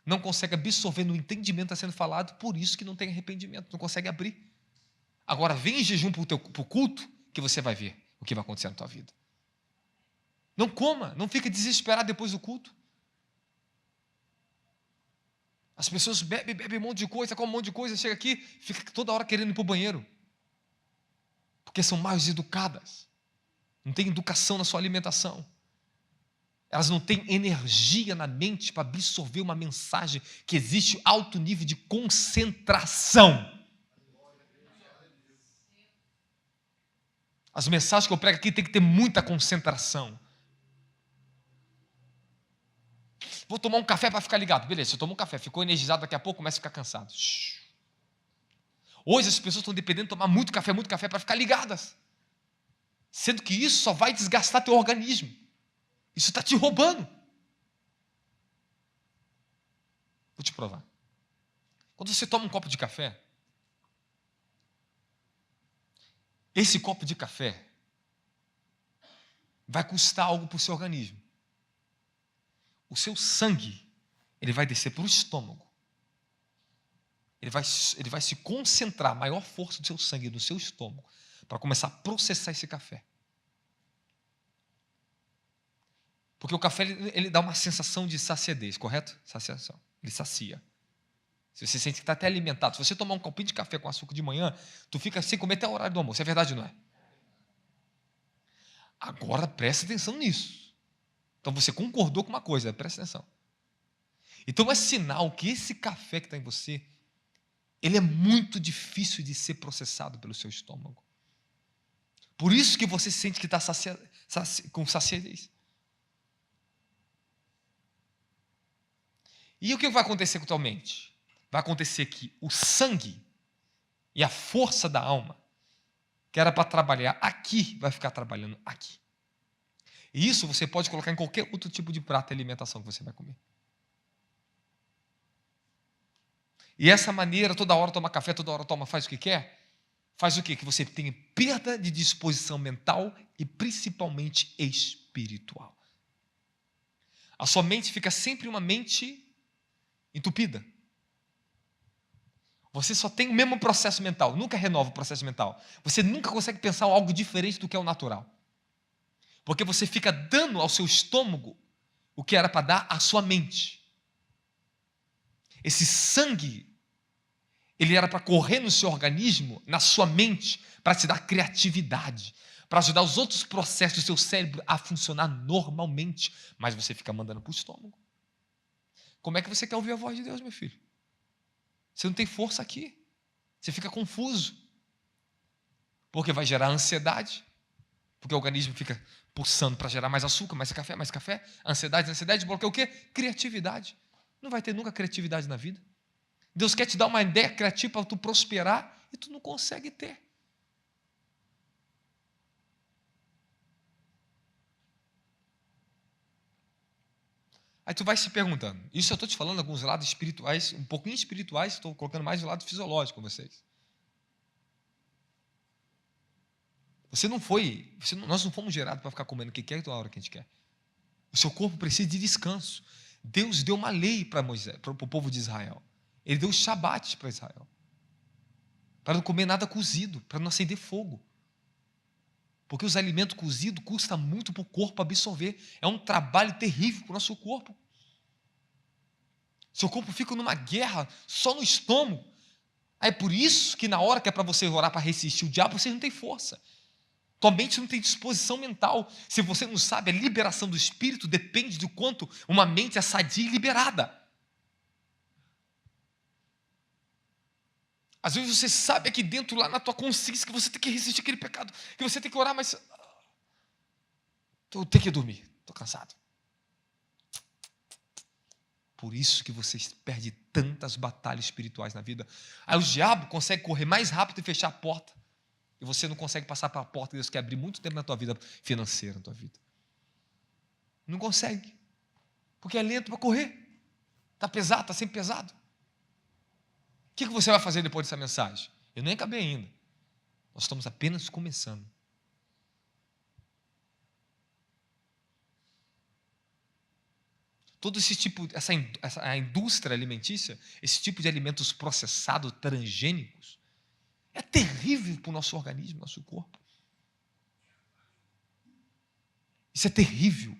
não consegue absorver no entendimento que está sendo falado, por isso que não tem arrependimento, não consegue abrir. Agora vem em jejum para o culto, que você vai ver o que vai acontecer na tua vida. Não coma, não fica desesperado depois do culto. As pessoas bebem um monte de coisa, comem um monte de coisa, chega aqui, fica toda hora querendo ir para o banheiro. Porque são mal educadas. Não tem educação na sua alimentação. Elas não têm energia na mente para absorver uma mensagem que existe alto nível de concentração. As mensagens que eu prego aqui tem que ter muita concentração. Vou tomar um café para ficar ligado. Beleza, você tomou um café, ficou energizado, daqui a pouco começa a ficar cansado. Hoje as pessoas estão dependendo de tomar muito café para ficar ligadas. Sendo que isso só vai desgastar teu organismo. Isso está te roubando. Vou te provar. Quando você toma um copo de café, esse copo de café vai custar algo para o seu organismo. O seu sangue, ele vai descer para o estômago. Ele vai se concentrar, a maior força do seu sangue no seu estômago, para começar a processar esse café. Porque o café, ele dá uma sensação de saciedez, correto? Saciação. Ele sacia. Se você sente que está até alimentado, se você tomar um copinho de café com açúcar de manhã, tu fica sem comer até o horário do almoço. É verdade, não é? Agora, presta atenção nisso. Então, você concordou com uma coisa, presta atenção. Então, é sinal que esse café que está em você, ele é muito difícil de ser processado pelo seu estômago. Por isso que você sente que está com saciedez. E o que vai acontecer com a tua mente? Vai acontecer que o sangue e a força da alma, que era para trabalhar aqui, vai ficar trabalhando aqui. E isso você pode colocar em qualquer outro tipo de prato de alimentação que você vai comer. E essa maneira, toda hora toma café, toda hora toma, faz o que quer, faz o quê? Que você tenha perda de disposição mental e principalmente espiritual. A sua mente fica sempre uma mente entupida. Você só tem o mesmo processo mental, nunca renova o processo mental. Você nunca consegue pensar algo diferente do que é o natural. Porque você fica dando ao seu estômago o que era para dar à sua mente. Esse sangue, ele era para correr no seu organismo, na sua mente, para te dar criatividade, para ajudar os outros processos do seu cérebro a funcionar normalmente. Mas você fica mandando para o estômago. Como é que você quer ouvir a voz de Deus, meu filho? Você não tem força aqui. Você fica confuso. Porque vai gerar ansiedade. Porque o organismo fica pulsando para gerar mais açúcar, mais café, mais café. Ansiedade, bloqueia o quê? Criatividade. Não vai ter nunca criatividade na vida. Deus quer te dar uma ideia criativa para tu prosperar e tu não consegue ter. Aí tu vai se perguntando, isso eu estou te falando alguns lados espirituais, um pouquinho espirituais, estou colocando mais o lado fisiológico com vocês. Nós não fomos gerados para ficar comendo o que quer toda hora que a gente quer. O seu corpo precisa de descanso. Deus deu uma lei para Moisés, para o povo de Israel. Ele deu o Shabat para Israel. Para não comer nada cozido, para não acender fogo. Porque os alimentos cozidos custam muito para o corpo absorver. É um trabalho terrível para o nosso corpo. Seu corpo fica numa guerra só no estômago. Aí é por isso que na hora que é para você orar para resistir o diabo, você não tem força. Tua mente não tem disposição mental. Se você não sabe, a liberação do espírito depende do quanto uma mente é sadia e liberada. Às vezes você sabe aqui dentro, lá na tua consciência, que você tem que resistir aquele pecado, que você tem que orar, mas eu tenho que dormir, estou cansado. Por isso que você perde tantas batalhas espirituais na vida. Aí o diabo consegue correr mais rápido e fechar a porta. e você não consegue passar pela porta que Deus quer abrir muito tempo na tua vida financeira, na tua vida. Não consegue. Porque é lento para correr. Está pesado, está sempre pesado. O que você vai fazer depois dessa mensagem? Eu nem acabei ainda. Nós estamos apenas começando. Todo esse tipo, a indústria alimentícia, esse tipo de alimentos processados, transgênicos, é terrível para o nosso organismo, nosso corpo. Isso é terrível.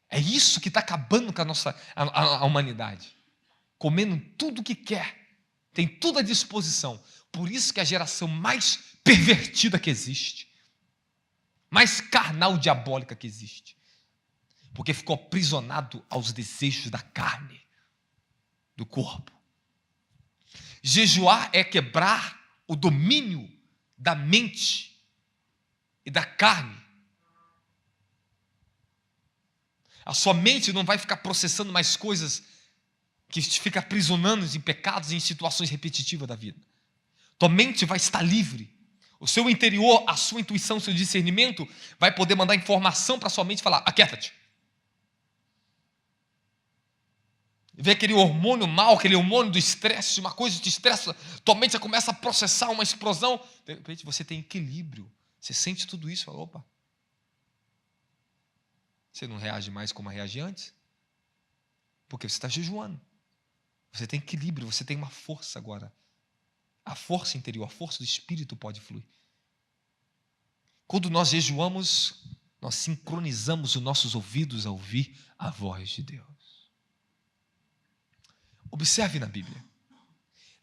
É isso que está acabando com a humanidade. Comendo tudo o que quer. Tem tudo à disposição. Por isso que é a geração mais pervertida que existe. Mais carnal, diabólica que existe. Porque ficou aprisionado aos desejos da carne, do corpo. Jejuar é quebrar o domínio da mente e da carne. A sua mente não vai ficar processando mais coisas que te fica aprisionando em pecados e em situações repetitivas da vida. Tua mente vai estar livre. O seu interior, a sua intuição, o seu discernimento vai poder mandar informação para a sua mente e falar: aquieta-te. Vê aquele hormônio mal, aquele hormônio do estresse, uma coisa te estressa, tua mente já começa a processar uma explosão. De repente você tem equilíbrio. Você sente tudo isso e fala: opa. Você não reage mais como reagia antes? Porque você está jejuando. Você tem equilíbrio, você tem uma força agora. A força interior, a força do Espírito pode fluir. Quando nós jejuamos, nós sincronizamos os nossos ouvidos a ouvir a voz de Deus. Observe na Bíblia.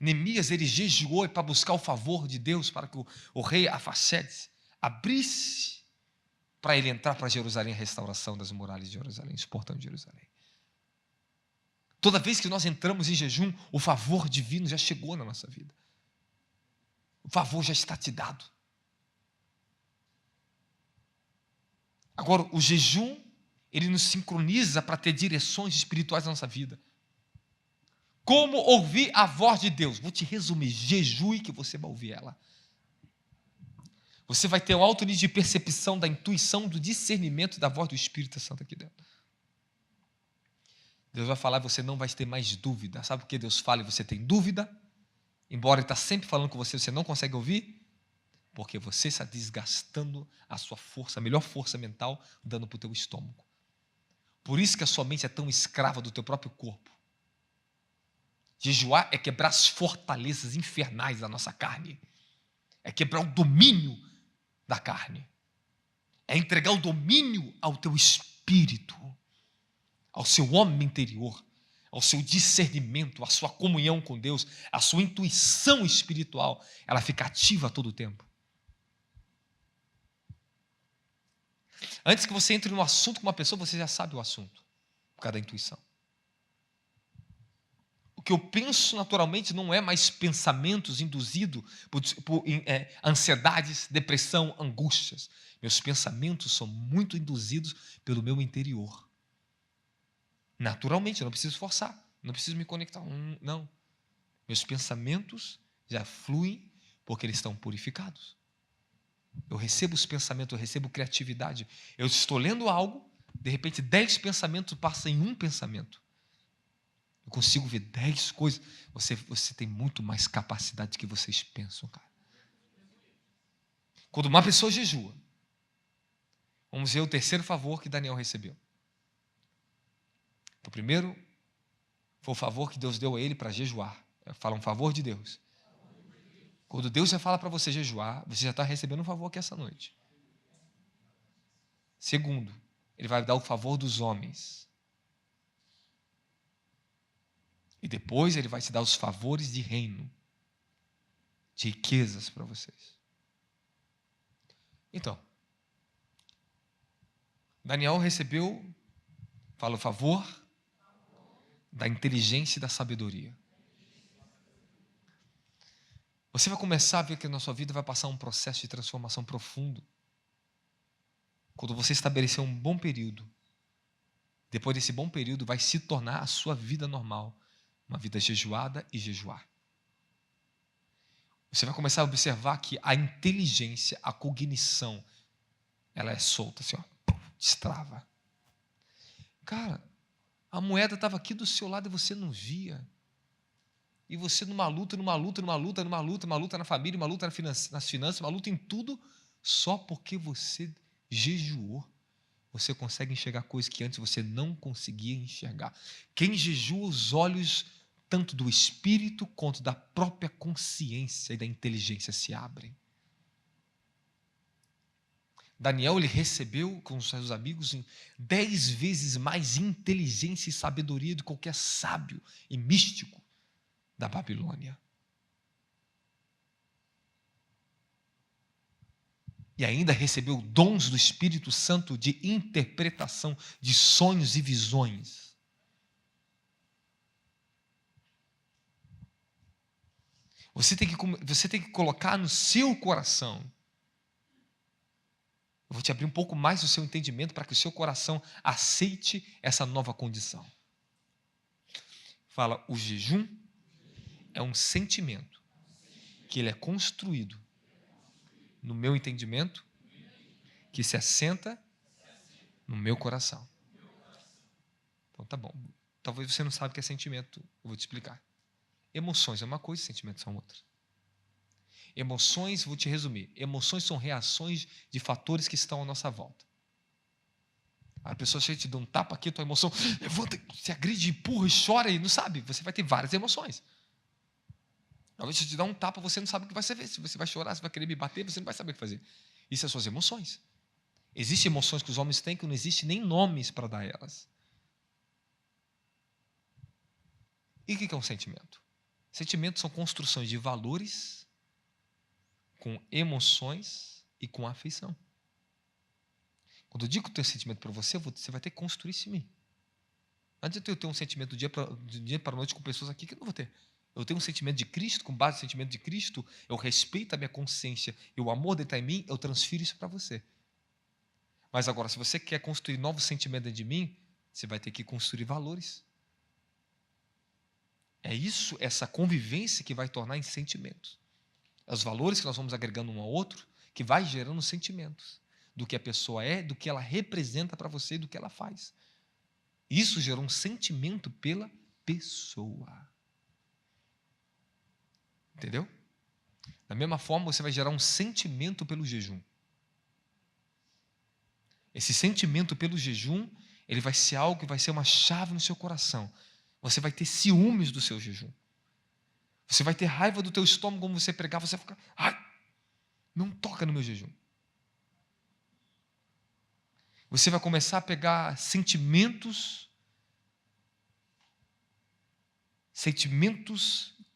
Neemias, ele jejuou para buscar o favor de Deus, para que o rei Arfaxerdes abrisse para ele entrar para Jerusalém, a restauração das muralhas de Jerusalém, os portões de Jerusalém. Toda vez que nós entramos em jejum, o favor divino já chegou na nossa vida. O favor já está te dado. Agora, o jejum, ele nos sincroniza para ter direções espirituais na nossa vida. Como ouvir a voz de Deus? Vou te resumir: jejue que você vai ouvir ela. Você vai ter um alto nível de percepção da intuição, do discernimento da voz do Espírito Santo aqui dentro. Deus vai falar e você não vai ter mais dúvida. Sabe por que Deus fala e você tem dúvida? Embora Ele está sempre falando com você, você não consegue ouvir? Porque você está desgastando a sua força, a melhor força mental, dando para o teu estômago. Por isso que a sua mente é tão escrava do teu próprio corpo. Jejuar é quebrar as fortalezas infernais da nossa carne. É quebrar o domínio da carne. É entregar o domínio ao teu espírito, ao seu homem interior, ao seu discernimento, à sua comunhão com Deus, à sua intuição espiritual. Ela fica ativa a todo tempo. Antes que você entre no assunto com uma pessoa, você já sabe o assunto, por causa da intuição. O que eu penso naturalmente não é mais pensamentos induzidos por ansiedades, depressão, angústias. Meus pensamentos são muito induzidos pelo meu interior. Naturalmente, eu não preciso forçar, não preciso me conectar. Não. Meus pensamentos já fluem porque eles estão purificados. Eu recebo os pensamentos, eu recebo criatividade. Eu estou lendo algo, de repente 10 pensamentos passam em um pensamento. Eu consigo ver 10 coisas. Você tem muito mais capacidade do que vocês pensam, cara. Quando uma pessoa jejua, vamos ver o terceiro favor que Daniel recebeu. O primeiro foi o favor que Deus deu a ele para jejuar. Fala um favor de Deus. Quando Deus já fala para você jejuar, você já está recebendo um favor aqui essa noite. Segundo, Ele vai dar o favor dos homens. E depois Ele vai te dar os favores de reino, de riquezas para vocês. Então, Daniel recebeu, fala o favor da inteligência e da sabedoria. Você vai começar a ver que na sua vida vai passar um processo de transformação profundo. Quando você estabelecer um bom período, depois desse bom período vai se tornar a sua vida normal. uma vida jejuada e jejuar. Você vai começar a observar que a inteligência, a cognição, ela é solta, assim, ó, destrava. Cara, a moeda estava aqui do seu lado e você não via. E você numa luta na família, uma luta nas finanças, uma luta em tudo, só porque você jejuou. Você consegue enxergar coisas que antes você não conseguia enxergar. Quem jejua, os olhos tanto do espírito quanto da própria consciência e da inteligência se abrem. Daniel, ele recebeu com os seus amigos 10 vezes mais inteligência e sabedoria do que qualquer sábio e místico da Babilônia. E ainda recebeu dons do Espírito Santo de interpretação de sonhos e visões. Você tem que colocar no seu coração. Eu vou te abrir um pouco mais o seu entendimento para que o seu coração aceite essa nova condição. Fala, o jejum é um sentimento que ele é construído no meu entendimento, que se assenta no meu coração. Então tá bom. Talvez você não saiba o que é sentimento, eu vou te explicar. Emoções é uma coisa, sentimentos são outra. Emoções, vou te resumir, emoções são reações de fatores que estão à nossa volta. A pessoa chega e te dá um tapa aqui, tua emoção levanta, se agride, empurra, chora e não sabe. Você vai ter várias emoções. Talvez se te dar um tapa, você não sabe o que vai ser. Se você vai chorar, se vai querer me bater, você não vai saber o que fazer. Isso são suas emoções. Existem emoções que os homens têm que não existe nem nomes para dar elas. E o que é um sentimento? Sentimentos são construções de valores com emoções e com afeição. Quando eu digo que eu tenho sentimento para você, você vai ter que construir isso em mim. Não adianta eu ter um sentimento do dia para a noite com pessoas aqui que eu não vou ter. Eu tenho um sentimento de Cristo, com base no sentimento de Cristo, eu respeito a minha consciência e o amor dentro de mim, eu transfiro isso para você. Mas agora, se você quer construir novos sentimentos dentro de mim, você vai ter que construir valores. É isso, essa convivência que vai tornar em sentimentos. É os valores que nós vamos agregando um ao outro, que vai gerando sentimentos. Do que a pessoa é, do que ela representa para você e do que ela faz. Isso gerou um sentimento pela pessoa. Entendeu? Da mesma forma, você vai gerar um sentimento pelo jejum. Esse sentimento pelo jejum, ele vai ser algo que vai ser uma chave no seu coração. Você vai ter ciúmes do seu jejum. Você vai ter raiva do teu estômago como você pregar, você vai ficar, ai, não toca no meu jejum. Você vai começar a pegar sentimentos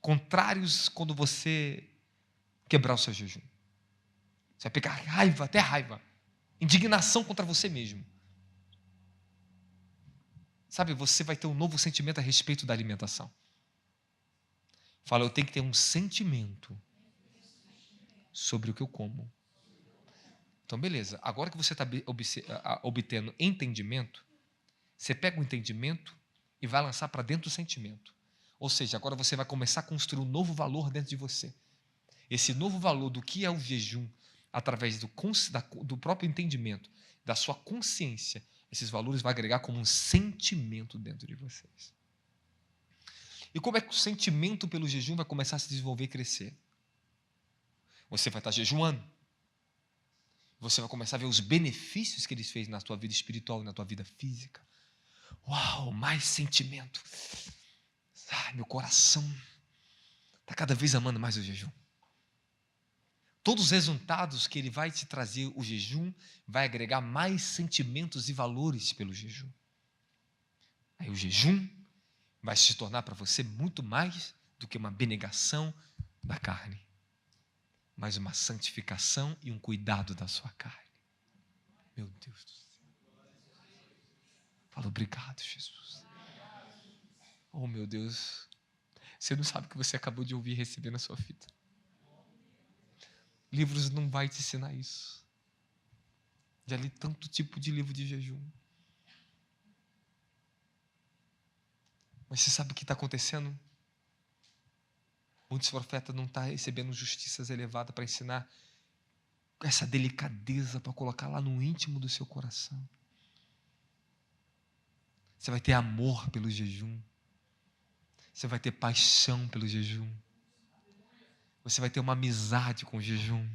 contrários quando você quebrar o seu jejum. Você vai pegar raiva, até raiva, indignação contra você mesmo. Sabe, você vai ter um novo sentimento a respeito da alimentação. Fala, eu tenho que ter um sentimento sobre o que eu como. Então, beleza. Agora que você está obtendo entendimento, você pega o entendimento e vai lançar para dentro do sentimento. Ou seja, agora você vai começar a construir um novo valor dentro de você. Esse novo valor do que é o jejum, através do próprio entendimento, da sua consciência, esses valores vão agregar como um sentimento dentro de vocês. E como é que o sentimento pelo jejum vai começar a se desenvolver e crescer? Você vai estar jejuando. Você vai começar a ver os benefícios que ele fez na tua vida espiritual e na tua vida física. Uau, mais sentimento. Meu coração está cada vez amando mais o jejum. Todos os resultados que ele vai te trazer, o jejum, vai agregar mais sentimentos e valores pelo jejum. Aí o jejum vai se tornar para você muito mais do que uma abnegação da carne, mas uma santificação e um cuidado da sua carne. Meu Deus do céu. Fala, obrigado, Jesus. Oh, meu Deus. Você não sabe o que você acabou de ouvir e receber na sua vida. Livros não vai te ensinar isso. Já li tanto tipo de livro de jejum. Mas você sabe o que está acontecendo? Muitos profetas não estão recebendo justiças elevadas para ensinar essa delicadeza, para colocar lá no íntimo do seu coração. Você vai ter amor pelo jejum. Você vai ter paixão pelo jejum. Você vai ter uma amizade com o jejum.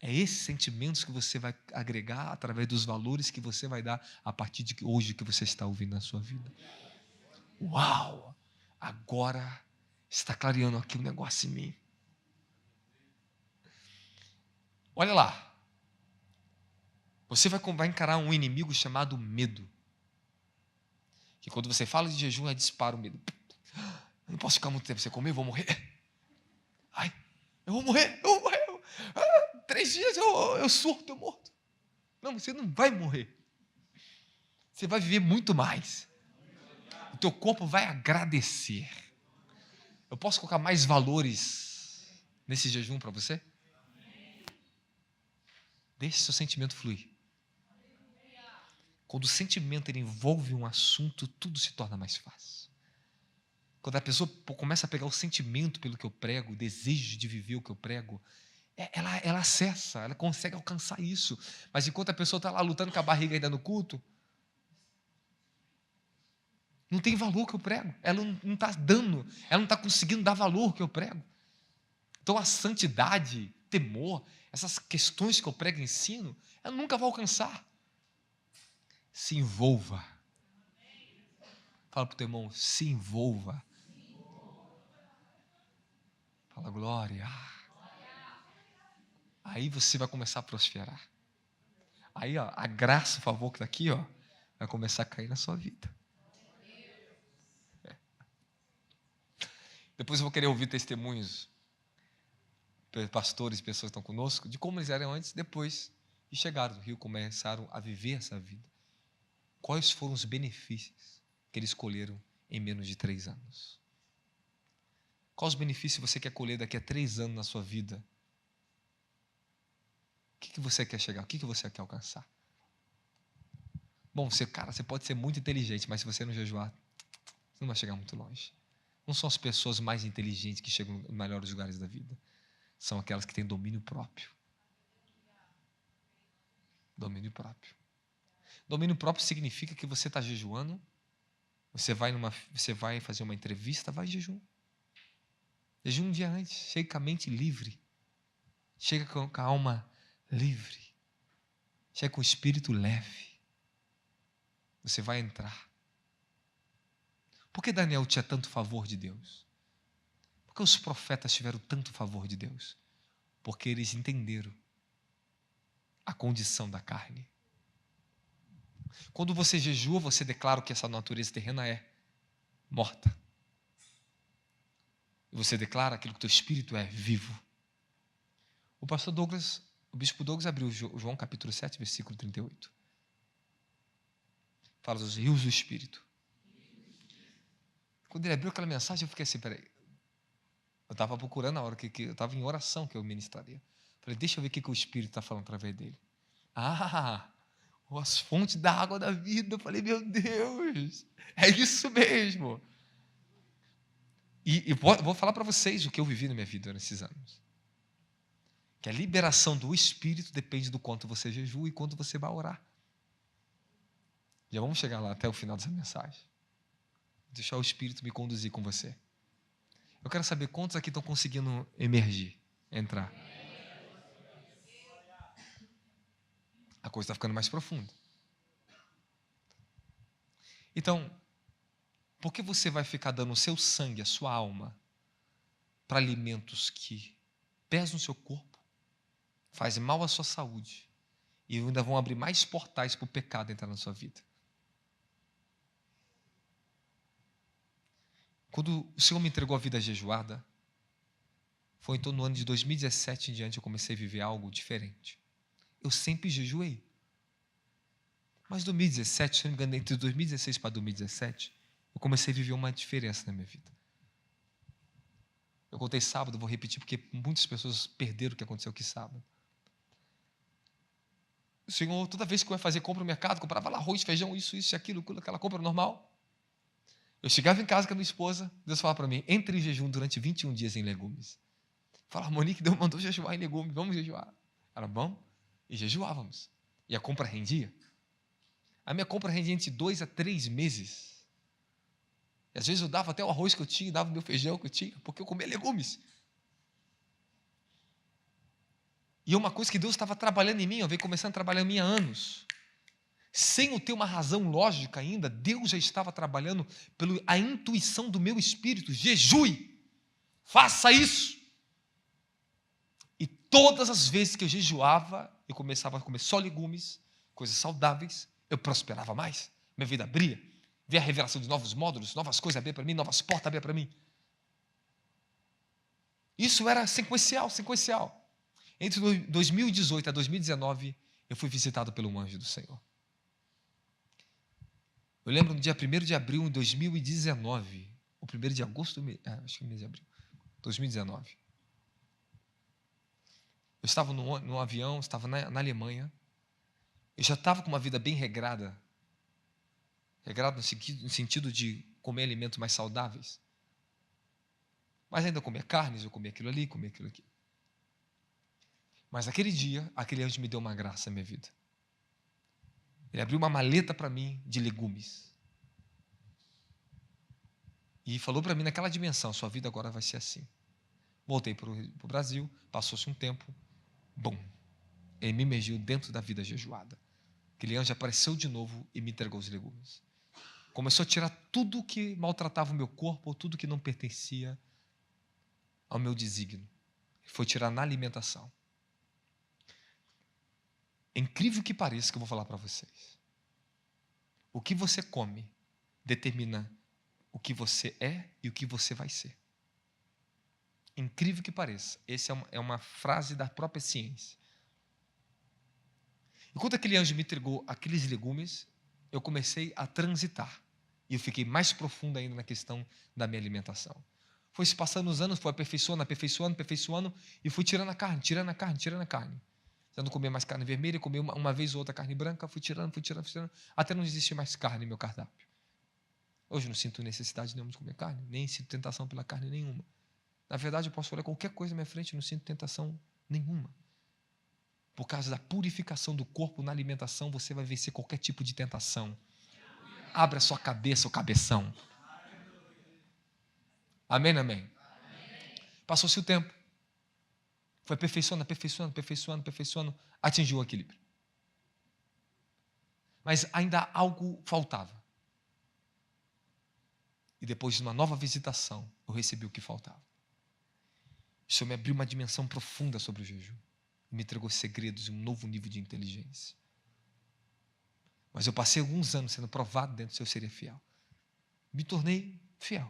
É esses sentimentos que você vai agregar através dos valores que você vai dar a partir de hoje que você está ouvindo na sua vida. Uau! Agora está clareando aqui um negócio em mim. Olha lá. Você vai encarar um inimigo chamado medo. Que quando você fala de jejum, dispara o medo. Eu não posso ficar muito tempo sem comer, eu vou morrer. Ai, eu vou morrer. 3 dias eu surto, eu morto. Não, você não vai morrer. Você vai viver muito mais. O teu corpo vai agradecer. Eu posso colocar mais valores nesse jejum para você? Deixe seu sentimento fluir. Quando o sentimento ele envolve um assunto, tudo se torna mais fácil. Quando a pessoa começa a pegar o sentimento pelo que eu prego, o desejo de viver o que eu prego, ela acessa, ela consegue alcançar isso. Mas enquanto a pessoa está lá lutando com a barriga ainda no culto, não tem valor que eu prego. Ela não está dando, ela não está conseguindo dar valor que eu prego. Então a santidade, temor, essas questões que eu prego e ensino, ela nunca vai alcançar. Se envolva. Fala para o teu irmão, se envolva. Fala glória. Aí você vai começar a prosperar. Aí ó, a graça, o favor que está aqui, ó, vai começar a cair na sua vida. Depois eu vou querer ouvir testemunhos, pastores, pessoas que estão conosco, de como eles eram antes, depois, e chegaram no Rio, começaram a viver essa vida. Quais foram os benefícios que eles colheram em menos de 3 anos? Quais os benefícios você quer colher daqui a 3 anos na sua vida? O que você quer chegar? O que você quer alcançar? Bom, você pode ser muito inteligente, mas se você não jejuar, você não vai chegar muito longe. Não são as pessoas mais inteligentes que chegam nos melhores lugares da vida. São aquelas que têm domínio próprio. Domínio próprio. Domínio próprio significa que você está jejuando, você vai fazer uma entrevista, vai em jejum. Jejum um dia antes, chega com a mente livre. Chega com a alma livre. Chega com o espírito leve. Você vai entrar. Por que Daniel tinha tanto favor de Deus? Por que os profetas tiveram tanto favor de Deus? Porque eles entenderam a condição da carne. Quando você jejua, você declara que essa natureza terrena é morta. E você declara aquilo que o teu espírito é vivo. O bispo Douglas abriu João capítulo 7, versículo 38. Fala dos rios do espírito. Quando ele abriu aquela mensagem, eu fiquei assim, peraí. Eu estava procurando a hora que eu estava em oração que eu ministraria. Falei, deixa eu ver o que o Espírito está falando através dele. As fontes da água da vida. Eu falei, meu Deus, é isso mesmo. E vou falar para vocês o que eu vivi na minha vida nesses anos. Que a liberação do Espírito depende do quanto você jejua e quanto você vai orar. Já vamos chegar lá até o final dessa mensagem. Deixar o Espírito me conduzir com você. Eu quero saber quantos aqui estão conseguindo emergir, entrar. A coisa está ficando mais profunda. Então, por que você vai ficar dando o seu sangue, a sua alma, para alimentos que pesam o seu corpo, fazem mal à sua saúde e ainda vão abrir mais portais para o pecado entrar na sua vida? Quando o Senhor me entregou a vida jejuada, foi então no ano de 2017 em diante eu comecei a viver algo diferente. Eu sempre jejuei. Mas 2017, se não me engano, entre 2016 para 2017, eu comecei a viver uma diferença na minha vida. Eu contei sábado, vou repetir, porque muitas pessoas perderam o que aconteceu aqui sábado. O Senhor, toda vez que eu ia fazer compra no mercado, comprava lá arroz, feijão, isso, aquilo, aquela compra normal. Eu chegava em casa com a minha esposa, Deus falava para mim, entre em jejum durante 21 dias em legumes. Falava, Monique, Deus mandou jejuar em legumes, vamos jejuar. Era bom? E jejuávamos. E a compra rendia. A minha compra rendia entre 2 a 3 meses. E às vezes eu dava até o arroz que eu tinha, dava o meu feijão que eu tinha, porque eu comia legumes. E uma coisa que Deus estava trabalhando em mim, eu venho começando a trabalhar em mim há anos. Sem eu ter uma razão lógica ainda, Deus já estava trabalhando pela intuição do meu espírito. Jejue, faça isso. E todas as vezes que eu jejuava, eu começava a comer só legumes, coisas saudáveis, eu prosperava mais, minha vida abria, via a revelação de novos módulos, novas coisas abrir para mim, novas portas abrir para mim. Isso era sequencial. Entre 2018 a 2019, eu fui visitado pelo anjo do Senhor. Eu lembro no dia 1º de abril de 2019, o 1º de agosto, acho que mês de abril, 2019. Eu estava no avião, estava na Alemanha, eu já estava com uma vida bem regrada no sentido de comer alimentos mais saudáveis, mas ainda comia carnes, eu comia aquilo ali, comia aquilo aqui. Mas aquele dia, aquele anjo me deu uma graça na minha vida. Ele abriu uma maleta para mim de legumes. E falou para mim naquela dimensão, sua vida agora vai ser assim. Voltei para o Brasil, passou-se um tempo, bum, ele me emergiu dentro da vida jejuada. Aquele anjo apareceu de novo e me entregou os legumes. Começou a tirar tudo que maltratava o meu corpo, tudo que não pertencia ao meu desígnio. Foi tirar na alimentação. É incrível que pareça que eu vou falar para vocês. O que você come determina o que você é e o que você vai ser. Incrível que pareça. Essa é uma frase da própria ciência. Enquanto aquele anjo me entregou aqueles legumes, eu comecei a transitar. E eu fiquei mais profundo ainda na questão da minha alimentação. Foi se passando os anos, foi aperfeiçoando, e fui tirando a carne. Eu não comia mais carne vermelha, comia uma vez ou outra carne branca, fui tirando, até não existir mais carne no meu cardápio. Hoje não sinto necessidade nenhuma de comer carne, nem sinto tentação pela carne nenhuma. Na verdade, eu posso olhar qualquer coisa na minha frente e não sinto tentação nenhuma. Por causa da purificação do corpo na alimentação, você vai vencer qualquer tipo de tentação. Abra a sua cabeça, o cabeção. Amém, amém? Passou-se o tempo. Foi aperfeiçoando, atingiu o equilíbrio. Mas ainda algo faltava. E depois de uma nova visitação, eu recebi o que faltava. O Senhor me abriu uma dimensão profunda sobre o jejum. E me entregou segredos e um novo nível de inteligência. Mas eu passei alguns anos sendo provado dentro se eu seria fiel. Me tornei fiel.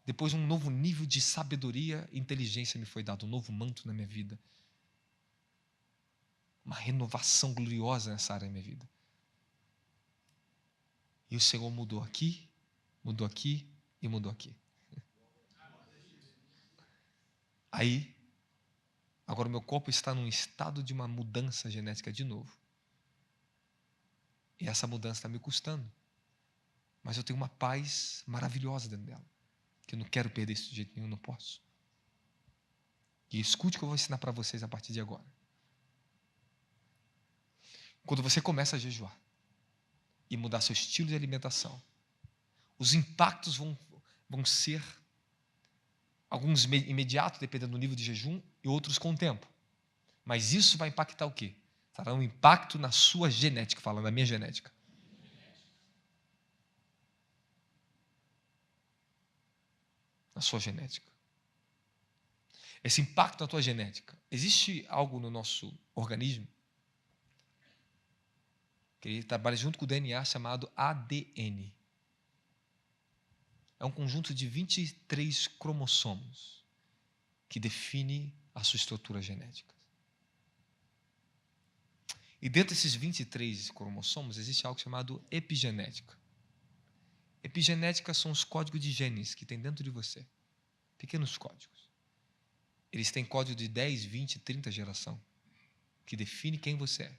Depois um novo nível de sabedoria e inteligência me foi dado, um novo manto na minha vida. Uma renovação gloriosa nessa área da minha vida. E o Senhor mudou aqui e mudou aqui. Aí, agora o meu corpo está num estado de uma mudança genética de novo. E essa mudança está me custando. Mas eu tenho uma paz maravilhosa dentro dela. Que eu não quero perder isso de jeito nenhum, não posso. E escute o que eu vou ensinar para vocês a partir de agora. Quando você começa a jejuar e mudar seu estilo de alimentação, os impactos vão ser alguns imediatos, dependendo do nível de jejum, e outros com o tempo. Mas isso vai impactar o quê? Terá um impacto na sua genética, falando da minha genética. Na sua genética. Esse impacto na tua genética. Existe algo no nosso organismo que ele trabalha junto com o DNA chamado ADN. É um conjunto de 23 cromossomos que define a sua estrutura genética. E dentro desses 23 cromossomos existe algo chamado epigenética. Epigenética são os códigos de genes que tem dentro de você. Pequenos códigos. Eles têm código de 10, 20, 30 geração, que define quem você é.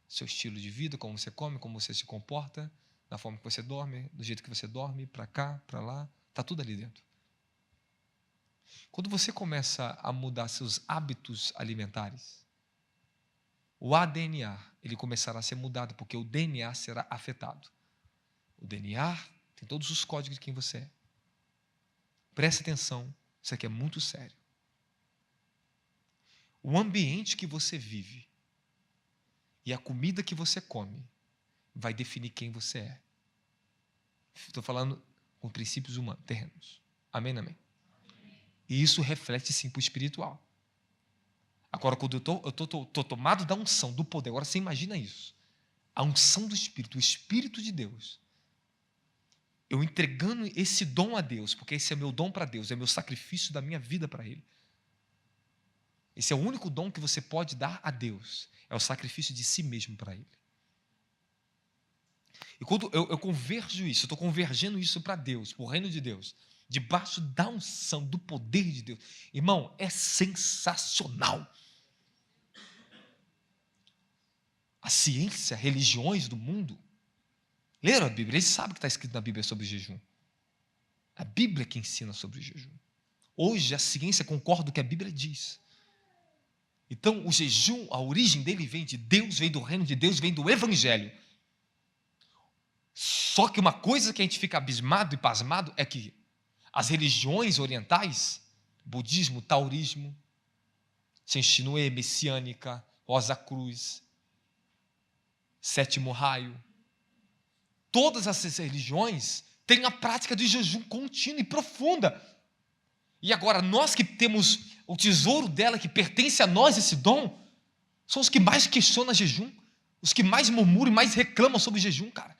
Seu estilo de vida, como você come, como você se comporta, da forma que você dorme, do jeito que você dorme, para cá, para lá, está tudo ali dentro. Quando você começa a mudar seus hábitos alimentares, o ADNA, ele começará a ser mudado, porque o DNA será afetado. O DNA tem todos os códigos de quem você é. Preste atenção, isso aqui é muito sério. O ambiente que você vive e a comida que você come vai definir quem você é. Estou falando com princípios humanos, terrenos. Amém, amém? E isso reflete sim para o espiritual. Agora, quando eu estou tomado da unção, do poder, agora você imagina isso. A unção do Espírito, o Espírito de Deus. Eu entregando esse dom a Deus, porque esse é meu dom para Deus, é meu sacrifício da minha vida para Ele. Esse é o único dom que você pode dar a Deus, é o sacrifício de si mesmo para Ele. E quando eu converjo isso, eu estou convergendo isso para Deus, para o reino de Deus, debaixo da unção, do poder de Deus. Irmão, é sensacional. A ciência, religiões do mundo, leram a Bíblia, eles sabem o que está escrito na Bíblia sobre o jejum. A Bíblia que ensina sobre o jejum. Hoje a ciência concorda com o que a Bíblia diz. Então o jejum, a origem dele vem de Deus, vem do reino de Deus, vem do Evangelho. Só que uma coisa que a gente fica abismado e pasmado é que as religiões orientais, budismo, taoísmo, Shintoe, messiânica, Rosa Cruz, Sétimo Raio, todas essas religiões têm a prática de jejum contínua e profunda. E agora, nós que temos o tesouro dela, que pertence a nós, esse dom, são os que mais questionam jejum, os que mais murmuram e mais reclamam sobre jejum, cara.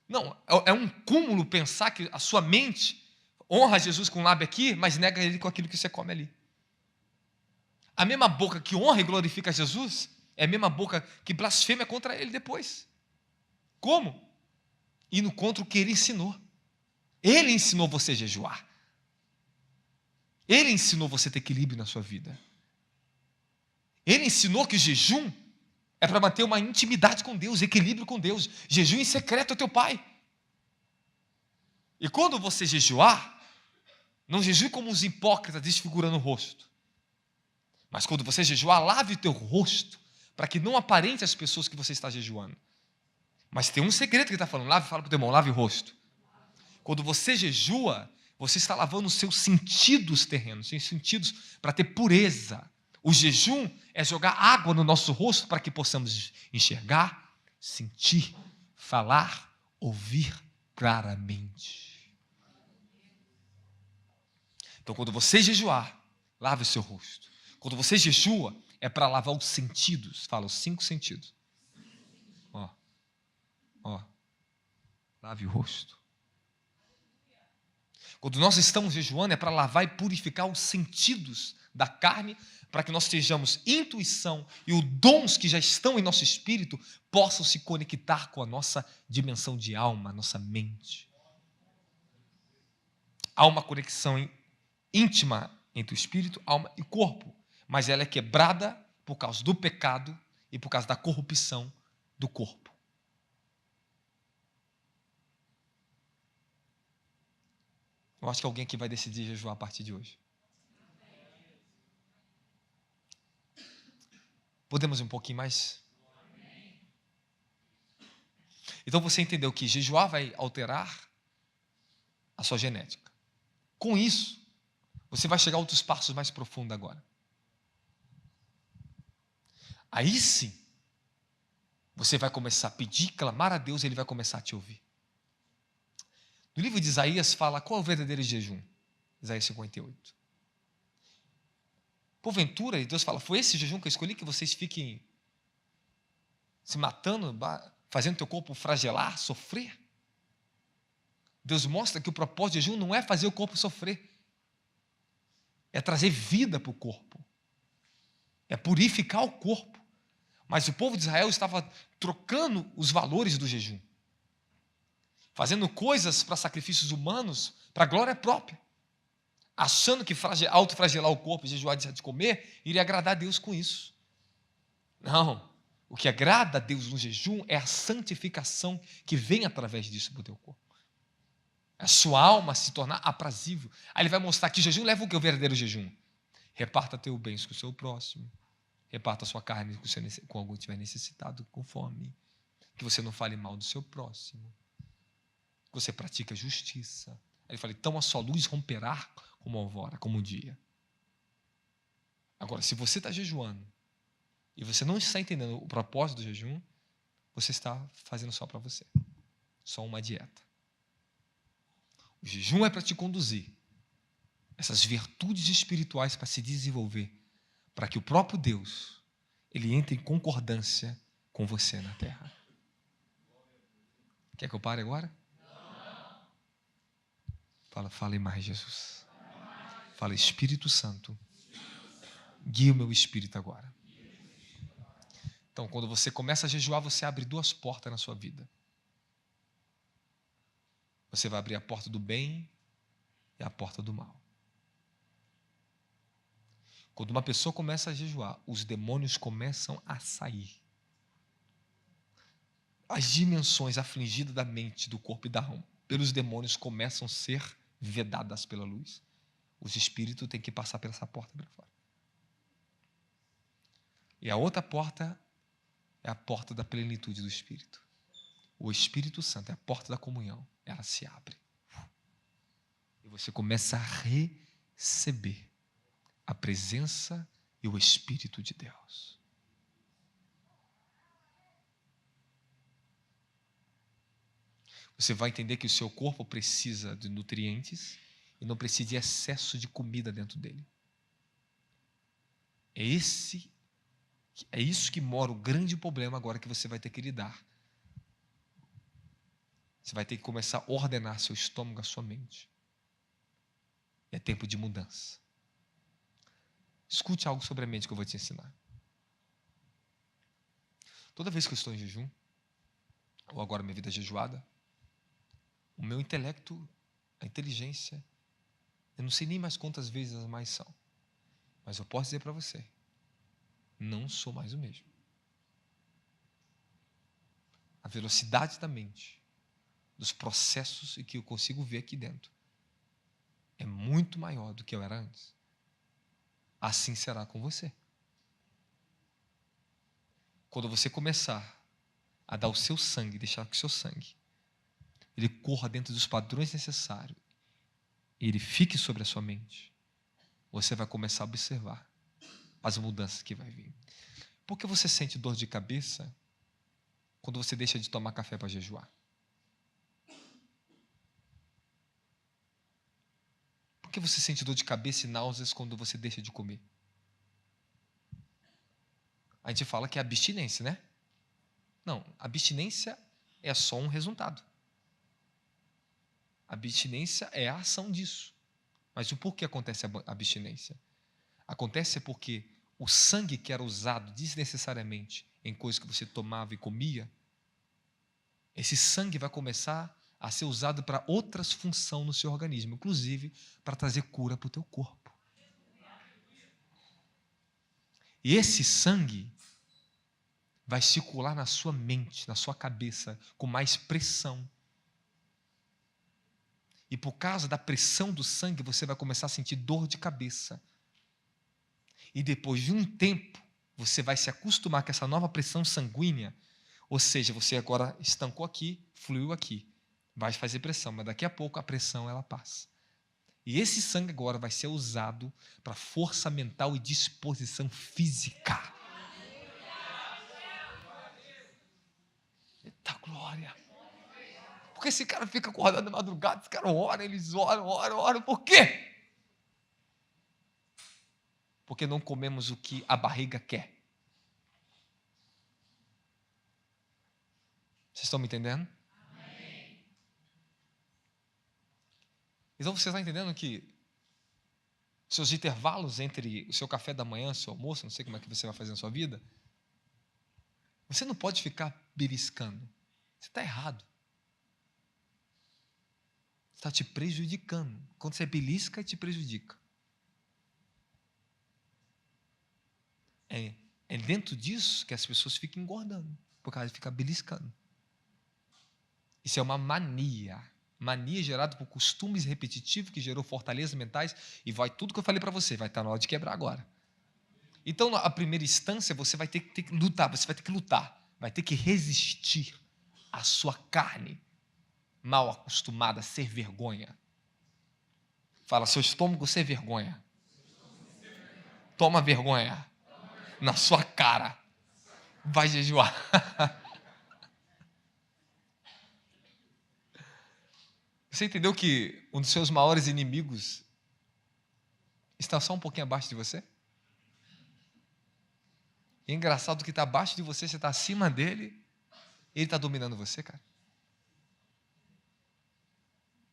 Não, é um cúmulo pensar que a sua mente honra Jesus com o lábio aqui, mas nega ele com aquilo que você come ali. A mesma boca que honra e glorifica Jesus é a mesma boca que blasfema contra ele depois. Como? Indo contra o que ele ensinou. Ele ensinou você a jejuar. Ele ensinou você a ter equilíbrio na sua vida. Ele ensinou que o jejum é para manter uma intimidade com Deus, equilíbrio com Deus. Jejum em secreto ao teu Pai. E quando você jejuar, não jejue como os hipócritas desfigurando o rosto. Mas quando você jejuar, lave o teu rosto, para que não aparente às pessoas que você está jejuando. Mas tem um segredo que ele está falando, fala para o teu irmão, lave o rosto. Quando você jejua, você está lavando os seus sentidos terrenos, seus sentidos para ter pureza. O jejum é jogar água no nosso rosto para que possamos enxergar, sentir, falar, ouvir claramente. Então, quando você jejuar, lave o seu rosto. Quando você jejua, é para lavar os sentidos. Fala, os 5 sentidos. Ó, lave o rosto. Quando nós estamos jejuando, é para lavar e purificar os sentidos da carne, para que nós tenhamos intuição e os dons que já estão em nosso espírito possam se conectar com a nossa dimensão de alma, a nossa mente. Há uma conexão íntima entre o espírito, alma e corpo, mas ela é quebrada por causa do pecado e por causa da corrupção do corpo. Eu acho que alguém aqui vai decidir jejuar a partir de hoje. Podemos ir um pouquinho mais? Então você entendeu que jejuar vai alterar a sua genética. Com isso, você vai chegar a outros passos mais profundos agora. Aí sim, você vai começar a pedir, clamar a Deus e Ele vai começar a te ouvir. No livro de Isaías fala qual é o verdadeiro jejum. Isaías 58. Porventura, Deus fala, foi esse jejum que eu escolhi, que vocês fiquem se matando, fazendo teu corpo fragelar, sofrer? Deus mostra que o propósito do jejum não é fazer o corpo sofrer, é trazer vida para o corpo, é purificar o corpo. Mas o povo de Israel estava trocando os valores do jejum, fazendo coisas para sacrifícios humanos, para a glória própria, achando que autofragelar o corpo, jejuar de comer, iria agradar a Deus com isso. Não, O que agrada a Deus no jejum é a santificação que vem através disso para o teu corpo. A sua alma se tornar aprazível. Aí ele vai mostrar que jejum leva o que? O verdadeiro jejum. Reparta teu bens com o seu próximo. Reparta a sua carne com alguém que estiver necessitado, com fome. Que você não fale mal do seu próximo. Que você pratique a justiça. Aí ele fala, então a sua luz romperá como a alvora, como o dia. Agora, se você está jejuando e você não está entendendo o propósito do jejum, você está fazendo só para você. Só uma dieta. O jejum é para te conduzir. Essas virtudes espirituais para se desenvolver. Para que o próprio Deus, ele entre em concordância com você na terra. Quer que eu pare agora? Fala mais, Jesus. Fala, Espírito Santo, guia o meu espírito agora. Então, quando você começa a jejuar, você abre duas portas na sua vida. Você vai abrir a porta do bem e a porta do mal. Quando uma pessoa começa a jejuar, os demônios começam a sair. As dimensões afligidas da mente, do corpo e da alma, pelos demônios, começam a ser vedadas pela luz. Os espíritos têm que passar por essa porta para fora. E a outra porta é a porta da plenitude do Espírito. O Espírito Santo é a porta da comunhão. Ela se abre. E você começa a receber a presença e o Espírito de Deus. Você vai entender que o seu corpo precisa de nutrientes e não precisa de excesso de comida dentro dele. É isso que mora o grande problema agora que você vai ter que lidar. Você vai ter que começar a ordenar seu estômago, a sua mente. É tempo de mudança. Escute algo sobre a mente que eu vou te ensinar. Toda vez que eu estou em jejum, ou agora minha vida é jejuada, o meu intelecto, a inteligência, eu não sei nem mais quantas vezes as mais são. Mas eu posso dizer para você, não sou mais o mesmo. A velocidade da mente, dos processos e que eu consigo ver aqui dentro, é muito maior do que eu era antes. Assim será com você. Quando você começar a dar o seu sangue, deixar que o seu sangue, ele corra dentro dos padrões necessários, e ele fique sobre a sua mente, você vai começar a observar as mudanças que vai vir. Por que você sente dor de cabeça quando você deixa de tomar café para jejuar? Por que você sente dor de cabeça e náuseas quando você deixa de comer? A gente fala que é abstinência, né? Não, abstinência é só um resultado. Abstinência é a ação disso. Mas o porquê acontece a abstinência? Acontece porque o sangue que era usado desnecessariamente em coisas que você tomava e comia, esse sangue vai começar a ser usado para outras funções no seu organismo, inclusive para trazer cura para o teu corpo. E esse sangue vai circular na sua mente, na sua cabeça, com mais pressão. E por causa da pressão do sangue, você vai começar a sentir dor de cabeça. E depois de um tempo, você vai se acostumar com essa nova pressão sanguínea. Ou seja, você agora estancou aqui, fluiu aqui. Vai fazer pressão, mas daqui a pouco a pressão ela passa. E esse sangue agora vai ser usado para força mental e disposição física. Eita glória! Porque esse cara fica acordado de madrugada, esse cara ora, eles oram, por quê? Porque não comemos o que a barriga quer. Vocês estão me entendendo? Amém. Então você está entendendo que seus intervalos entre o seu café da manhã, o seu almoço, não sei como é que você vai fazer na sua vida, você não pode ficar beliscando. Você está errado. Está te prejudicando. Quando você belisca, te prejudica. É dentro disso que as pessoas ficam engordando, por causa de ficar beliscando. Isso é uma mania. Mania gerada por costumes repetitivos que gerou fortalezas mentais e vai tudo que eu falei para você, vai estar na hora de quebrar agora. Então, a primeira instância, você vai ter que lutar, vai ter que resistir à sua carne mal acostumada a ser vergonha. Fala, seu estômago ser vergonha. Toma vergonha na sua cara. Vai jejuar. Você entendeu que um dos seus maiores inimigos está só um pouquinho abaixo de você? E é engraçado que está abaixo de você, você está acima dele, ele está dominando você, cara.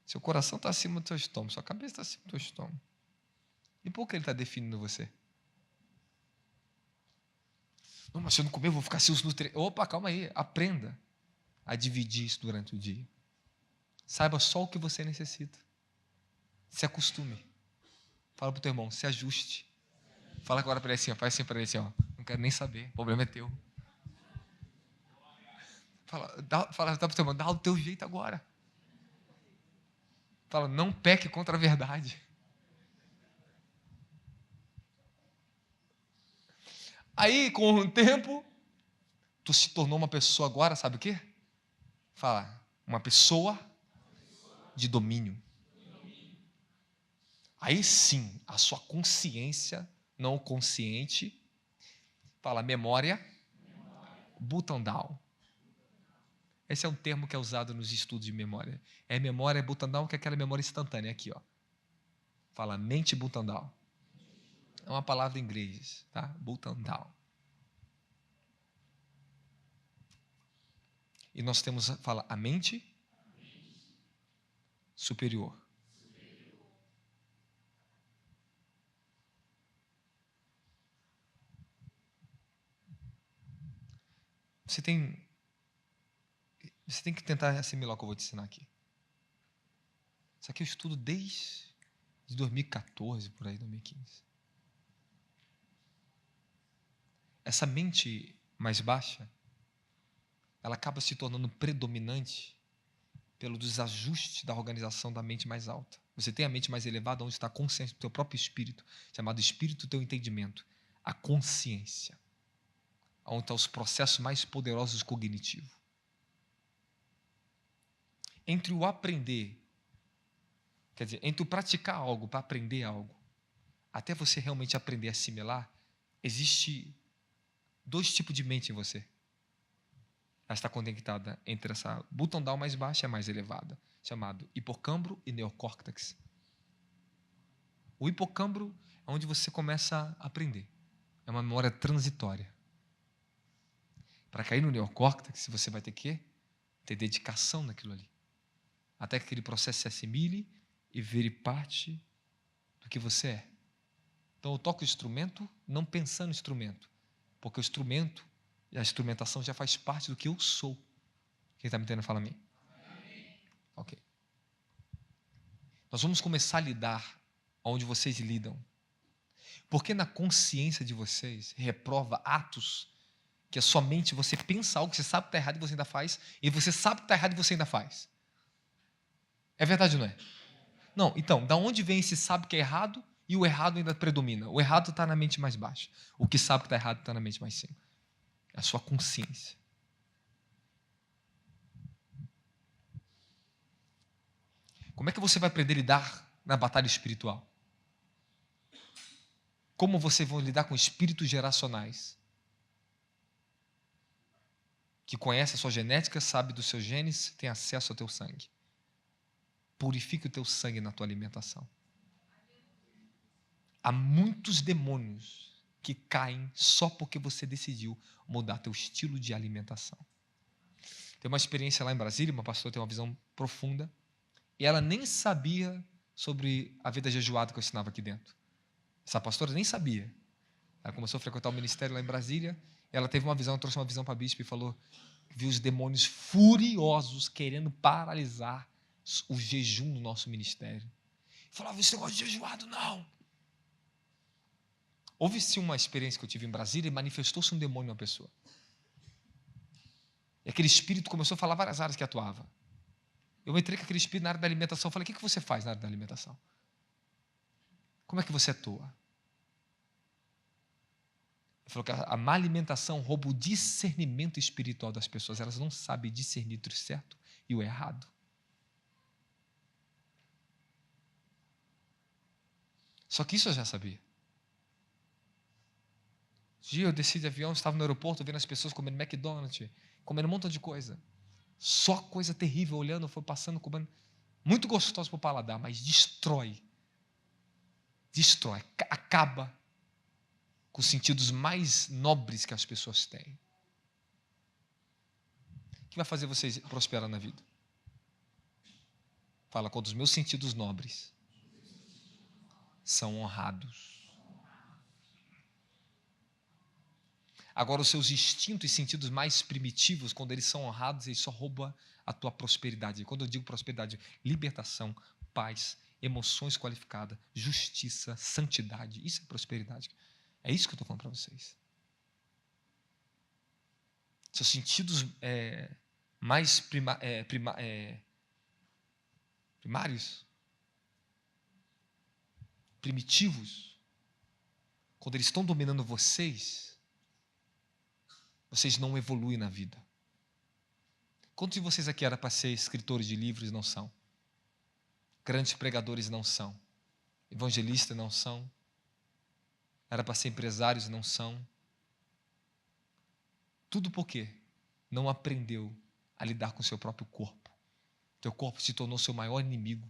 Seu coração está acima do seu estômago, sua cabeça está acima do seu estômago. E por que ele está definindo você? Não, mas se eu não comer, eu vou ficar sem os nutrientes. Opa, calma aí, aprenda a dividir isso durante o dia. Saiba só o que você necessita. Se acostume. Fala para o teu irmão, se ajuste. Fala agora para ele assim, ó, faz assim para ele assim, ó. Não quero nem saber, o problema é teu. Dá para o teu irmão, dá o teu jeito agora. Fala, não peque contra a verdade. Aí, com o tempo, tu se tornou uma pessoa agora, sabe o quê? Fala, uma pessoa de domínio. Aí sim, a sua consciência, não consciente, fala memória, button down. Esse é um termo que é usado nos estudos de memória. É memória button down, que é aquela memória instantânea aqui, ó. Fala mente button down. É uma palavra em inglês, tá? Button down. E nós temos, fala, a mente superior. Você tem que tentar assimilar o que eu vou te ensinar aqui. Isso aqui eu estudo desde 2014, por aí, 2015. Essa mente mais baixa, ela acaba se tornando predominante pelo desajuste da organização da mente mais alta. Você tem a mente mais elevada, onde está a consciência do teu próprio espírito, chamado espírito do teu entendimento, a consciência, onde estão os processos mais poderosos cognitivos. Entre o aprender, quer dizer, entre o praticar algo para aprender algo, até você realmente aprender a assimilar, existe 2 tipos de mente em você. Ela está conectada entre essa button down mais baixa e a mais elevada, chamado hipocâmbro e neocórtex. O hipocâmbro é onde você começa a aprender. É uma memória transitória. Para cair no neocórtex, você vai ter que ter dedicação naquilo ali. Até que aquele processo se assimile e vire parte do que você é. Então eu toco o instrumento não pensando no instrumento, porque o instrumento e a instrumentação já faz parte do que eu sou. Quem está me entendendo, fala a mim. Amém. Ok. Nós vamos começar a lidar onde vocês lidam. Porque na consciência de vocês reprova atos que é somente você pensa algo que você sabe que está errado e você ainda faz, e você sabe que está errado e você ainda faz. É verdade ou não é? Não, então, da onde vem esse sabe que é errado e o errado ainda predomina? O errado está na mente mais baixa. O que sabe que está errado está na mente mais cima. É a sua consciência. Como é que você vai aprender a lidar na batalha espiritual? Como você vai lidar com espíritos geracionais? Que conhece a sua genética, sabe dos seus genes, tem acesso ao teu sangue. Purifique o teu sangue na tua alimentação. Há muitos demônios que caem só porque você decidiu mudar teu estilo de alimentação. Tem uma experiência lá em Brasília, uma pastora tem uma visão profunda, e ela nem sabia sobre a vida jejuada que eu ensinava aqui dentro. Essa pastora nem sabia. Ela começou a frequentar o ministério lá em Brasília, ela teve uma visão, trouxe uma visão para a bispo e falou, viu os demônios furiosos querendo paralisar o jejum do nosso ministério. Falava, esse negócio de jejuado, não. Houve-se uma experiência que eu tive em Brasília e manifestou-se um demônio em uma pessoa. E aquele espírito começou a falar várias áreas que atuava. Eu entrei com aquele espírito na área da alimentação. Falei, o que você faz na área da alimentação? Como é que você atua? Ele falou que a má alimentação rouba o discernimento espiritual das pessoas. Elas não sabem discernir entre o certo e o errado. Só que isso eu já sabia. Um dia eu desci de avião, estava no aeroporto, vendo as pessoas comendo McDonald's, comendo um montão de coisa. Só coisa terrível, olhando, foi passando, comendo. Muito gostoso para o paladar, mas destrói, acaba com os sentidos mais nobres que as pessoas têm. O que vai fazer vocês prosperar na vida? Fala, quando os meus sentidos nobres são honrados. Agora, os seus instintos e sentidos mais primitivos, quando eles são honrados, eles só roubam a tua prosperidade. E quando eu digo prosperidade, libertação, paz, emoções qualificadas, justiça, santidade. Isso é prosperidade. É isso que eu estou falando para vocês. Seus sentidos mais primários, primitivos, quando eles estão dominando vocês não evoluem na vida. Quantos de vocês aqui era para ser escritores de livros e não são? Grandes pregadores não são. Evangelistas não são. Era para ser empresários e não são. Tudo por quê? Não aprendeu a lidar com o seu próprio corpo. Teu corpo se tornou seu maior inimigo.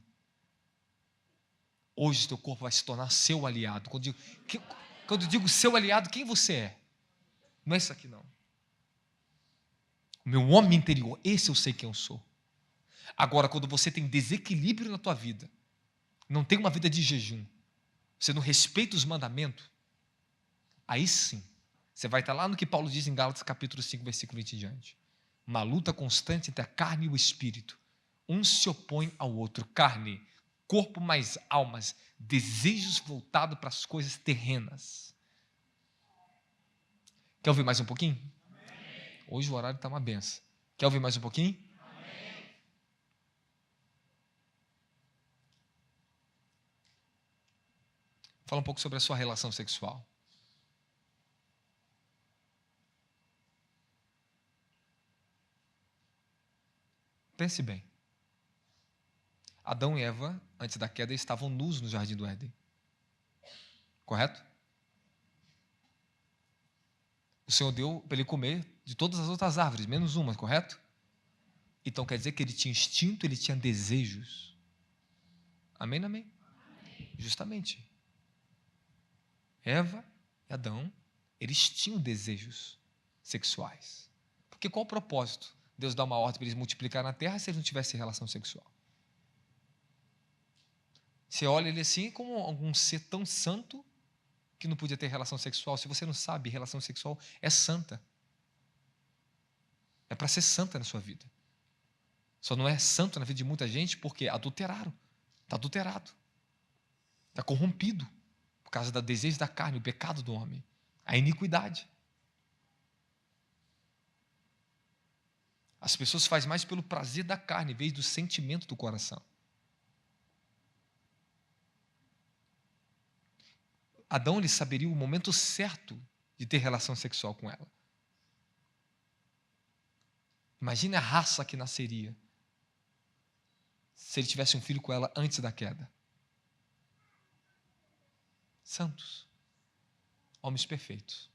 Hoje teu corpo vai se tornar seu aliado. Quando eu digo seu aliado, quem você é? Não é isso aqui não. O meu homem interior, esse eu sei quem eu sou. Agora, quando você tem desequilíbrio na tua vida, não tem uma vida de jejum, você não respeita os mandamentos, aí sim, você vai estar lá no que Paulo diz em Gálatas capítulo 5, versículo 20 em diante. Uma luta constante entre a carne e o espírito. Um se opõe ao outro. Carne, corpo mais almas, desejos voltados para as coisas terrenas. Quer ouvir mais um pouquinho? Hoje o horário está uma benção. Quer ouvir mais um pouquinho? Amém. Fala um pouco sobre a sua relação sexual. Pense bem. Adão e Eva, antes da queda, estavam nus no jardim do Éden. Correto? O Senhor deu para ele comer de todas as outras árvores, menos uma, correto? Então quer dizer que ele tinha instinto, ele tinha desejos. Amém, amém? Amém. Justamente. Eva e Adão, eles tinham desejos sexuais. Porque qual o propósito? Deus dá uma ordem para eles multiplicar na terra se eles não tivessem relação sexual. Você olha ele assim como algum ser tão santo que não podia ter relação sexual. Se você não sabe, relação sexual é santa. É para ser santa na sua vida. Só não é santo na vida de muita gente porque adulteraram. Está adulterado. Está corrompido. Por causa do desejo da carne, o pecado do homem. A iniquidade. As pessoas fazem mais pelo prazer da carne, em vez do sentimento do coração. Adão, ele saberia o momento certo de ter relação sexual com ela. Imagine a raça que nasceria se ele tivesse um filho com ela antes da queda. Santos. Homens perfeitos.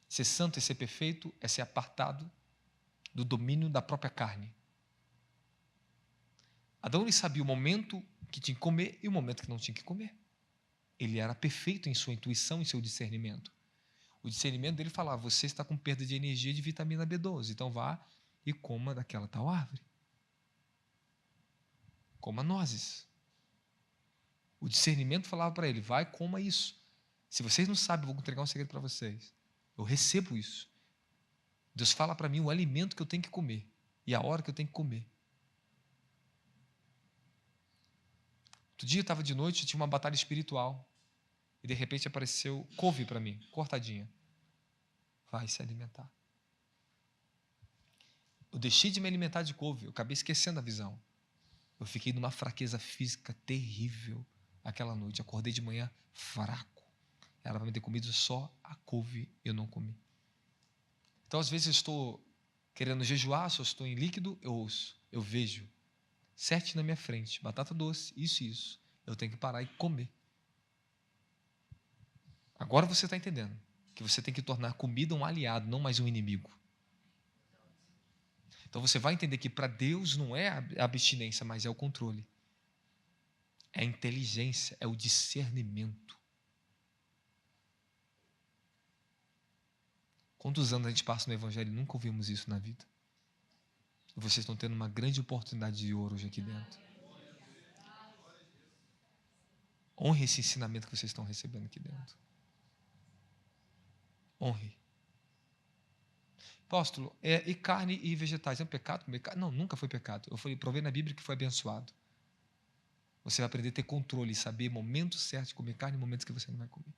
Ser santo e ser perfeito é ser apartado do domínio da própria carne. Adão, ele sabia o momento que tinha que comer e o momento que não tinha que comer. Ele era perfeito em sua intuição e seu discernimento. O discernimento dele falava, você está com perda de energia de vitamina B12, então vá e coma daquela tal árvore. Coma nozes. O discernimento falava para ele, vai, coma isso. Se vocês não sabem, eu vou entregar um segredo para vocês. Eu recebo isso. Deus fala para mim o alimento que eu tenho que comer e a hora que eu tenho que comer. Outro dia eu estava de noite, tinha uma batalha espiritual. E de repente apareceu couve para mim, cortadinha. Vai se alimentar. Eu deixei de me alimentar de couve, eu acabei esquecendo a visão. Eu fiquei numa fraqueza física terrível aquela noite. Acordei de manhã fraco. Era para me ter comido só a couve e eu não comi. Então, às vezes, eu estou querendo jejuar, se eu estou em líquido, eu ouço, eu vejo. Certinho na minha frente, batata doce, isso e isso. Eu tenho que parar e comer. Agora você está entendendo que você tem que tornar a comida um aliado, não mais um inimigo. Então você vai entender que para Deus não é a abstinência, mas é o controle. É a inteligência, é o discernimento. Quantos anos a gente passa no Evangelho e nunca ouvimos isso na vida? E vocês estão tendo uma grande oportunidade de ouro hoje aqui dentro. Honre esse ensinamento que vocês estão recebendo aqui dentro. Honre. Apóstolo, e carne e vegetais, é um pecado comer carne? Não, nunca foi pecado. Eu provei na Bíblia que foi abençoado. Você vai aprender a ter controle e saber momentos certos de comer carne e momentos que você não vai comer.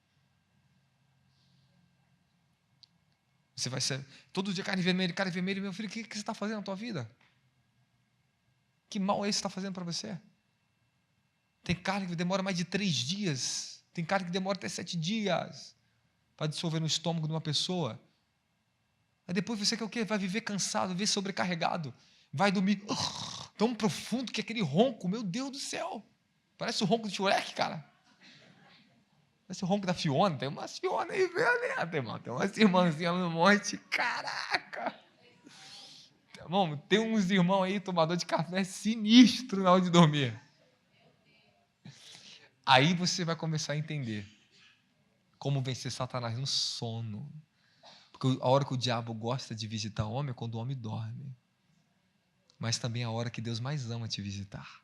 Você vai ser todo dia carne vermelha, meu filho, o que você está fazendo na tua vida? Que mal é isso que você está fazendo para você? Tem carne que demora mais de 3 dias, tem carne que demora até 7 dias para dissolver no estômago de uma pessoa. Aí depois você quer o quê? Vai viver cansado, viver sobrecarregado, vai dormir tão profundo que aquele ronco, meu Deus do céu, parece o ronco do Shrek, cara. Parece o ronco da Fiona. Tem umas Fiona aí violenta, irmão. Tem umas irmãzinhas no monte, caraca. Irmão, tem uns irmãos aí, tomador de café sinistro na hora de dormir. Aí você vai começar a entender como vencer Satanás no sono. Porque a hora que o diabo gosta de visitar o homem é quando o homem dorme. Mas também é a hora que Deus mais ama te visitar.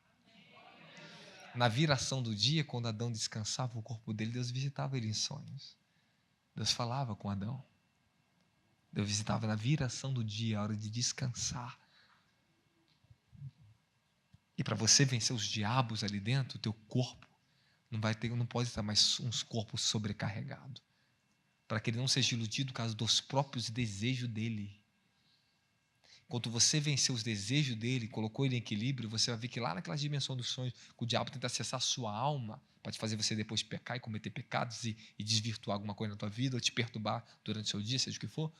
Na viração do dia, quando Adão descansava o corpo dele, Deus visitava ele em sonhos. Deus falava com Adão. Deus visitava na viração do dia, a hora de descansar. E para você vencer os diabos ali dentro, o teu corpo não pode estar mais uns corpos sobrecarregados. Para que ele não seja iludido por causa dos próprios desejos dele. Enquanto você venceu os desejos dele, colocou ele em equilíbrio, você vai ver que lá naquela dimensão dos sonhos, que o diabo tenta acessar a sua alma, para te fazer você depois pecar e cometer pecados e desvirtuar alguma coisa na tua vida, ou te perturbar durante o seu dia, seja o que for,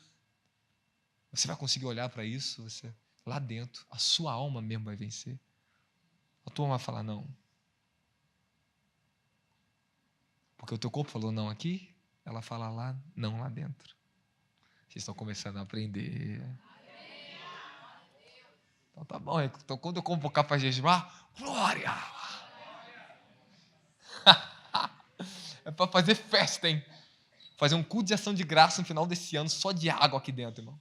você vai conseguir olhar para isso, você lá dentro, a sua alma mesmo vai vencer. A tua alma vai falar não. Porque o teu corpo falou não aqui, ela fala lá, não lá dentro. Vocês estão começando a aprender. Então tá bom, então quando eu convocar para jejuar, glória! É para fazer festa, hein? Fazer um culto de ação de graça no final desse ano, só de água aqui dentro, irmão.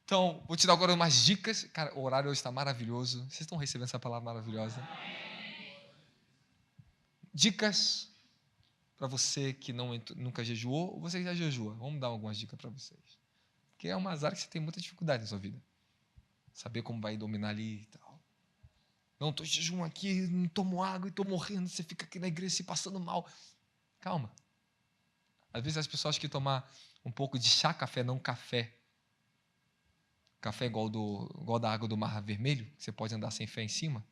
Então, vou te dar agora umas dicas. Cara, o horário hoje está maravilhoso. Vocês estão recebendo essa palavra maravilhosa? Dicas para você que nunca jejuou, ou você que já jejua. Vamos dar algumas dicas para vocês. Porque é uma área que você tem muita dificuldade na sua vida. Saber como vai dominar ali e tal. Não, estou em jejum aqui, não tomo água e estou morrendo. Você fica aqui na igreja se passando mal. Calma. Às vezes as pessoas acham que tomar um pouco de chá, café, não café. Café igual da água do Mar Vermelho, que você pode andar sem fé em cima.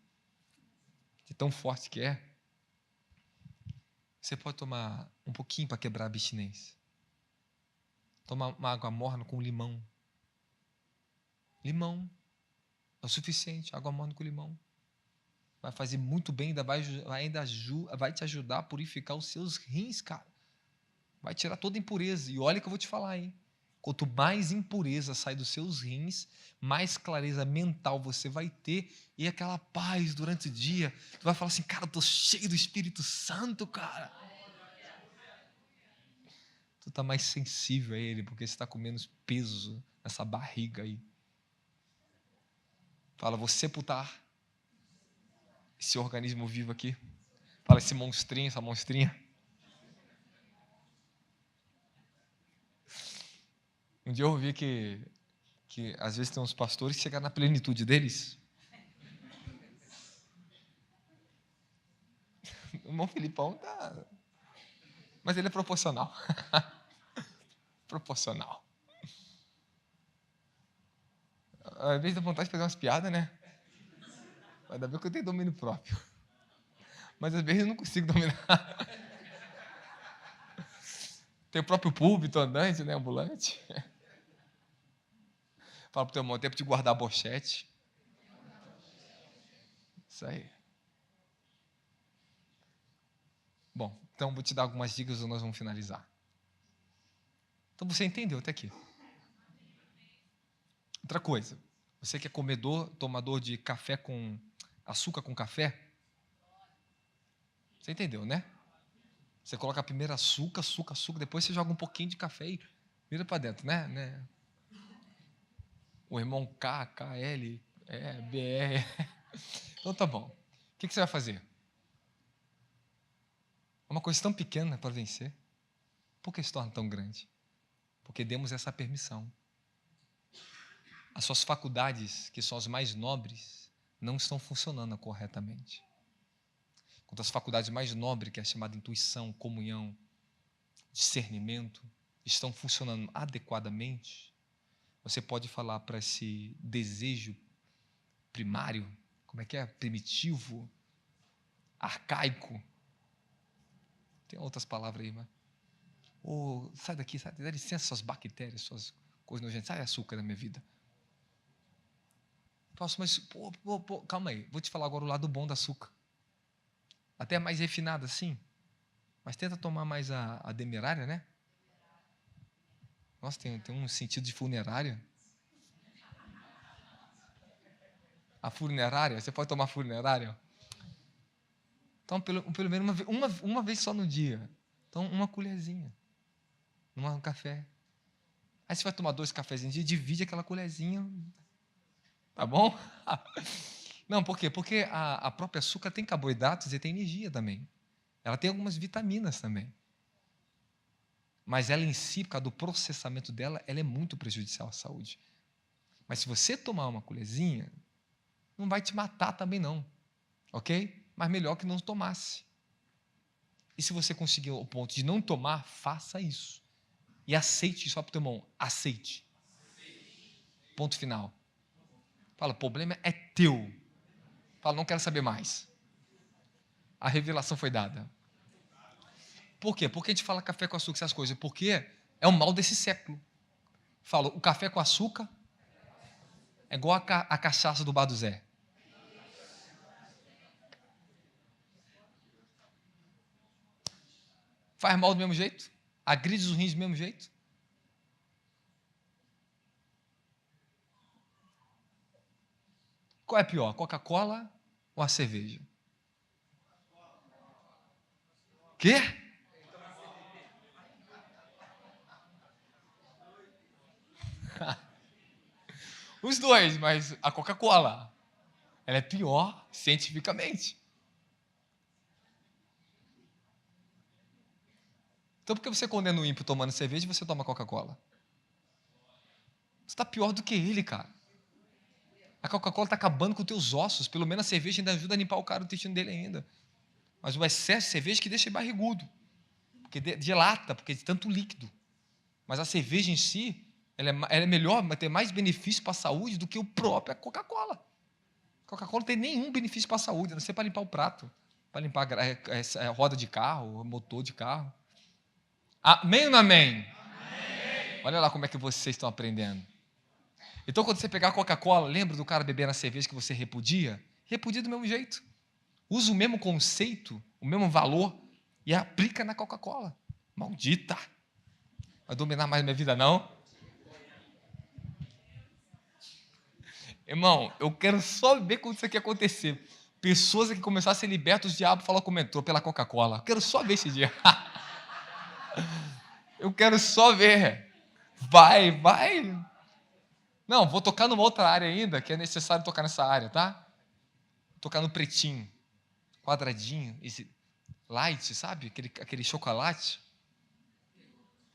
De tão forte que é. Você pode tomar um pouquinho para quebrar a abstinência. Tomar uma água morna com limão. Limão é o suficiente, água morna com limão. Vai fazer muito bem, vai te ajudar a purificar os seus rins, cara. Vai tirar toda impureza. E olha que eu vou te falar, hein? Quanto mais impureza sai dos seus rins, mais clareza mental você vai ter e aquela paz durante o dia. Tu vai falar assim, cara, eu tô cheio do Espírito Santo, cara. Tu tá mais sensível a Ele, porque você está com menos peso nessa barriga aí. Fala, vou sepultar esse organismo vivo aqui. Fala, esse monstrinho, essa monstrinha. Um dia eu ouvi que às vezes tem uns pastores que chegam na plenitude deles. O irmão Filipão tá... Mas ele é proporcional. Proporcional. Às vezes dá vontade de fazer umas piadas, né? Ainda bem que eu tenho domínio próprio. Mas às vezes eu não consigo dominar. Tem o próprio púlpito andante, né? Ambulante. Fala pro teu irmão, tempo de guardar a bochete. Isso aí. Bom, então vou te dar algumas dicas e nós vamos finalizar. Então você entendeu até aqui. Outra coisa, você que é tomador de café com açúcar com café, você entendeu, né? Você coloca primeiro açúcar, depois você joga um pouquinho de café e vira para dentro, né? O irmão K, KL, BR. Então tá bom. O que você vai fazer? É uma coisa tão pequena para vencer. Por que se torna tão grande? Porque demos essa permissão. As suas faculdades, que são as mais nobres, não estão funcionando corretamente. Quanto às faculdades mais nobres, que é a chamada intuição, comunhão, discernimento, estão funcionando adequadamente, você pode falar para esse desejo primário, como é que é? Primitivo, arcaico. Tem outras palavras aí, mas... sai daqui, dá licença, suas bactérias, suas coisas nojentas, sai açúcar da minha vida. Mas, calma aí, vou te falar agora o lado bom do açúcar. Até mais refinado assim, mas tenta tomar mais a demerária, né? Nossa, tem um sentido de funerária. A funerária, você pode tomar funerária? Então, pelo menos uma vez só no dia. Então, uma colherzinha. Um café. Aí você vai tomar 2 cafezinhos no dia, divide aquela colherzinha. Tá bom? Não, por quê? Porque a própria açúcar tem carboidratos e tem energia também. Ela tem algumas vitaminas também. Mas ela em si, por causa do processamento dela, ela é muito prejudicial à saúde. Mas se você tomar uma colherzinha, não vai te matar também não. Ok? Mas melhor que não tomasse. E se você conseguir o ponto de não tomar, faça isso. E aceite isso. Olha para o teu irmão, aceite. Ponto final. Fala, o problema é teu. Fala, não quero saber mais. A revelação foi dada. Por quê? Porque a gente fala café com açúcar, essas coisas. Porque é o mal desse século. Fala, o café com açúcar é igual a cachaça do Bar do Zé. Faz mal do mesmo jeito? Agride os rins do mesmo jeito? Qual é pior, a Coca-Cola ou a cerveja? Quê? Os dois, mas a Coca-Cola, ela é pior cientificamente. Então por que você condena o ímpio tomando cerveja e você toma Coca-Cola? Você está pior do que ele, cara. A Coca-Cola está acabando com os teus ossos. Pelo menos a cerveja ainda ajuda a limpar o cara do intestino dele ainda. Mas o excesso de cerveja que deixa ele barrigudo. Porque dilata, porque é de tanto líquido. Mas a cerveja em si, ela é melhor, vai ter mais benefício para a saúde do que o próprio Coca-Cola. A Coca-Cola não tem nenhum benefício para a saúde, a não ser para limpar o prato, para limpar a roda de carro, o motor de carro. Amém ou não amém? Amém? Olha lá como é que vocês estão aprendendo. Então, quando você pegar a Coca-Cola, lembra do cara bebendo a cerveja que você repudia? Repudia do mesmo jeito. Usa o mesmo conceito, o mesmo valor e aplica na Coca-Cola. Maldita! Vai dominar mais minha vida, não? Irmão, eu quero só ver quando isso aqui acontecer. Pessoas que começaram a ser libertas, o diabo falou como entrou pela Coca-Cola. Eu quero só ver esse dia. Eu quero só ver. Vai. Não, vou tocar numa outra área ainda, que é necessário tocar nessa área, tá? Tocar no pretinho, quadradinho, esse light, sabe? Aquele chocolate.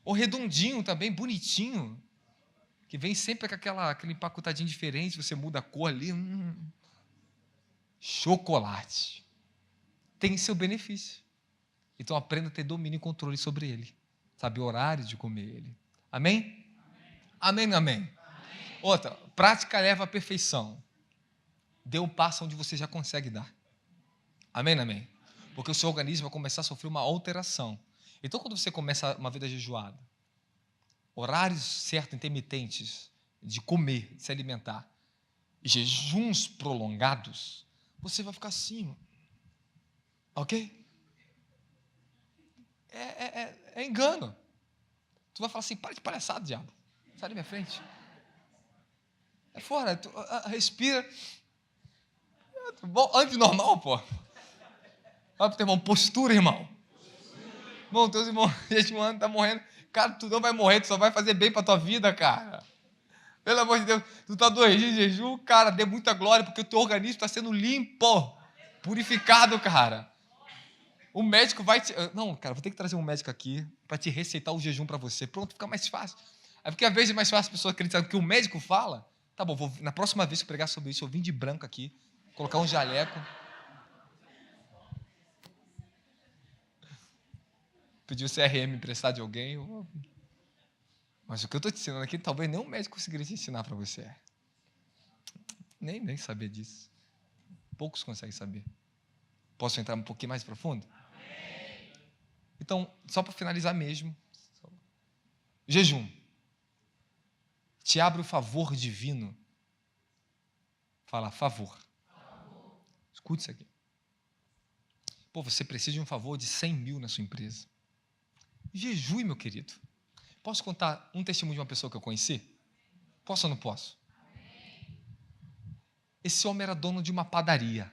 Ou redondinho também, bonitinho. Que vem sempre com aquele empacotadinho diferente, você muda a cor ali. Chocolate. tem seu benefício. Então aprenda a ter domínio e controle sobre ele. Sabe o horário de comer ele. Amém? Amém, amém. Outra, prática leva à perfeição. Dê um passo onde você já consegue dar. Amém, amém? Porque o seu organismo vai começar a sofrer uma alteração. Então, quando você começa uma vida jejuada, horários certos, intermitentes, de comer, de se alimentar, e jejuns prolongados, você vai ficar assim, ok? É engano. Tu vai falar assim, para de palhaçada, diabo. Sai da minha frente. É fora, respira. Bom, antinormal, pô. Olha pro teu irmão, postura, irmão. Irmão, teus irmãos, gente, mano, tá morrendo. Cara, tu não vai morrer, tu só vai fazer bem pra tua vida, cara. Pelo amor de Deus, tu tá 2 dias de jejum, cara, dê muita glória, porque o teu organismo está sendo limpo, purificado, cara. O médico vai te... Não, cara, vou ter que trazer um médico aqui para te receitar o jejum para você. Pronto, fica mais fácil. É porque às vezes é mais fácil a pessoa acreditar no que o médico fala. Tá bom, na próxima vez que eu pregar sobre isso, eu vim de branco aqui, colocar um jaleco. Pedir o CRM emprestado de alguém. Mas o que eu estou te ensinando aqui, talvez nenhum médico conseguiria te ensinar para você. Nem saber disso. Poucos conseguem saber. Posso entrar um pouquinho mais profundo? Então, só para finalizar mesmo. Jejum. Te abre o favor divino. Fala, favor. Escute isso aqui. Pô, você precisa de um favor de 100 mil na sua empresa. Jejue, meu querido. Posso contar um testemunho de uma pessoa que eu conheci? Posso ou não posso? Esse homem era dono de uma padaria.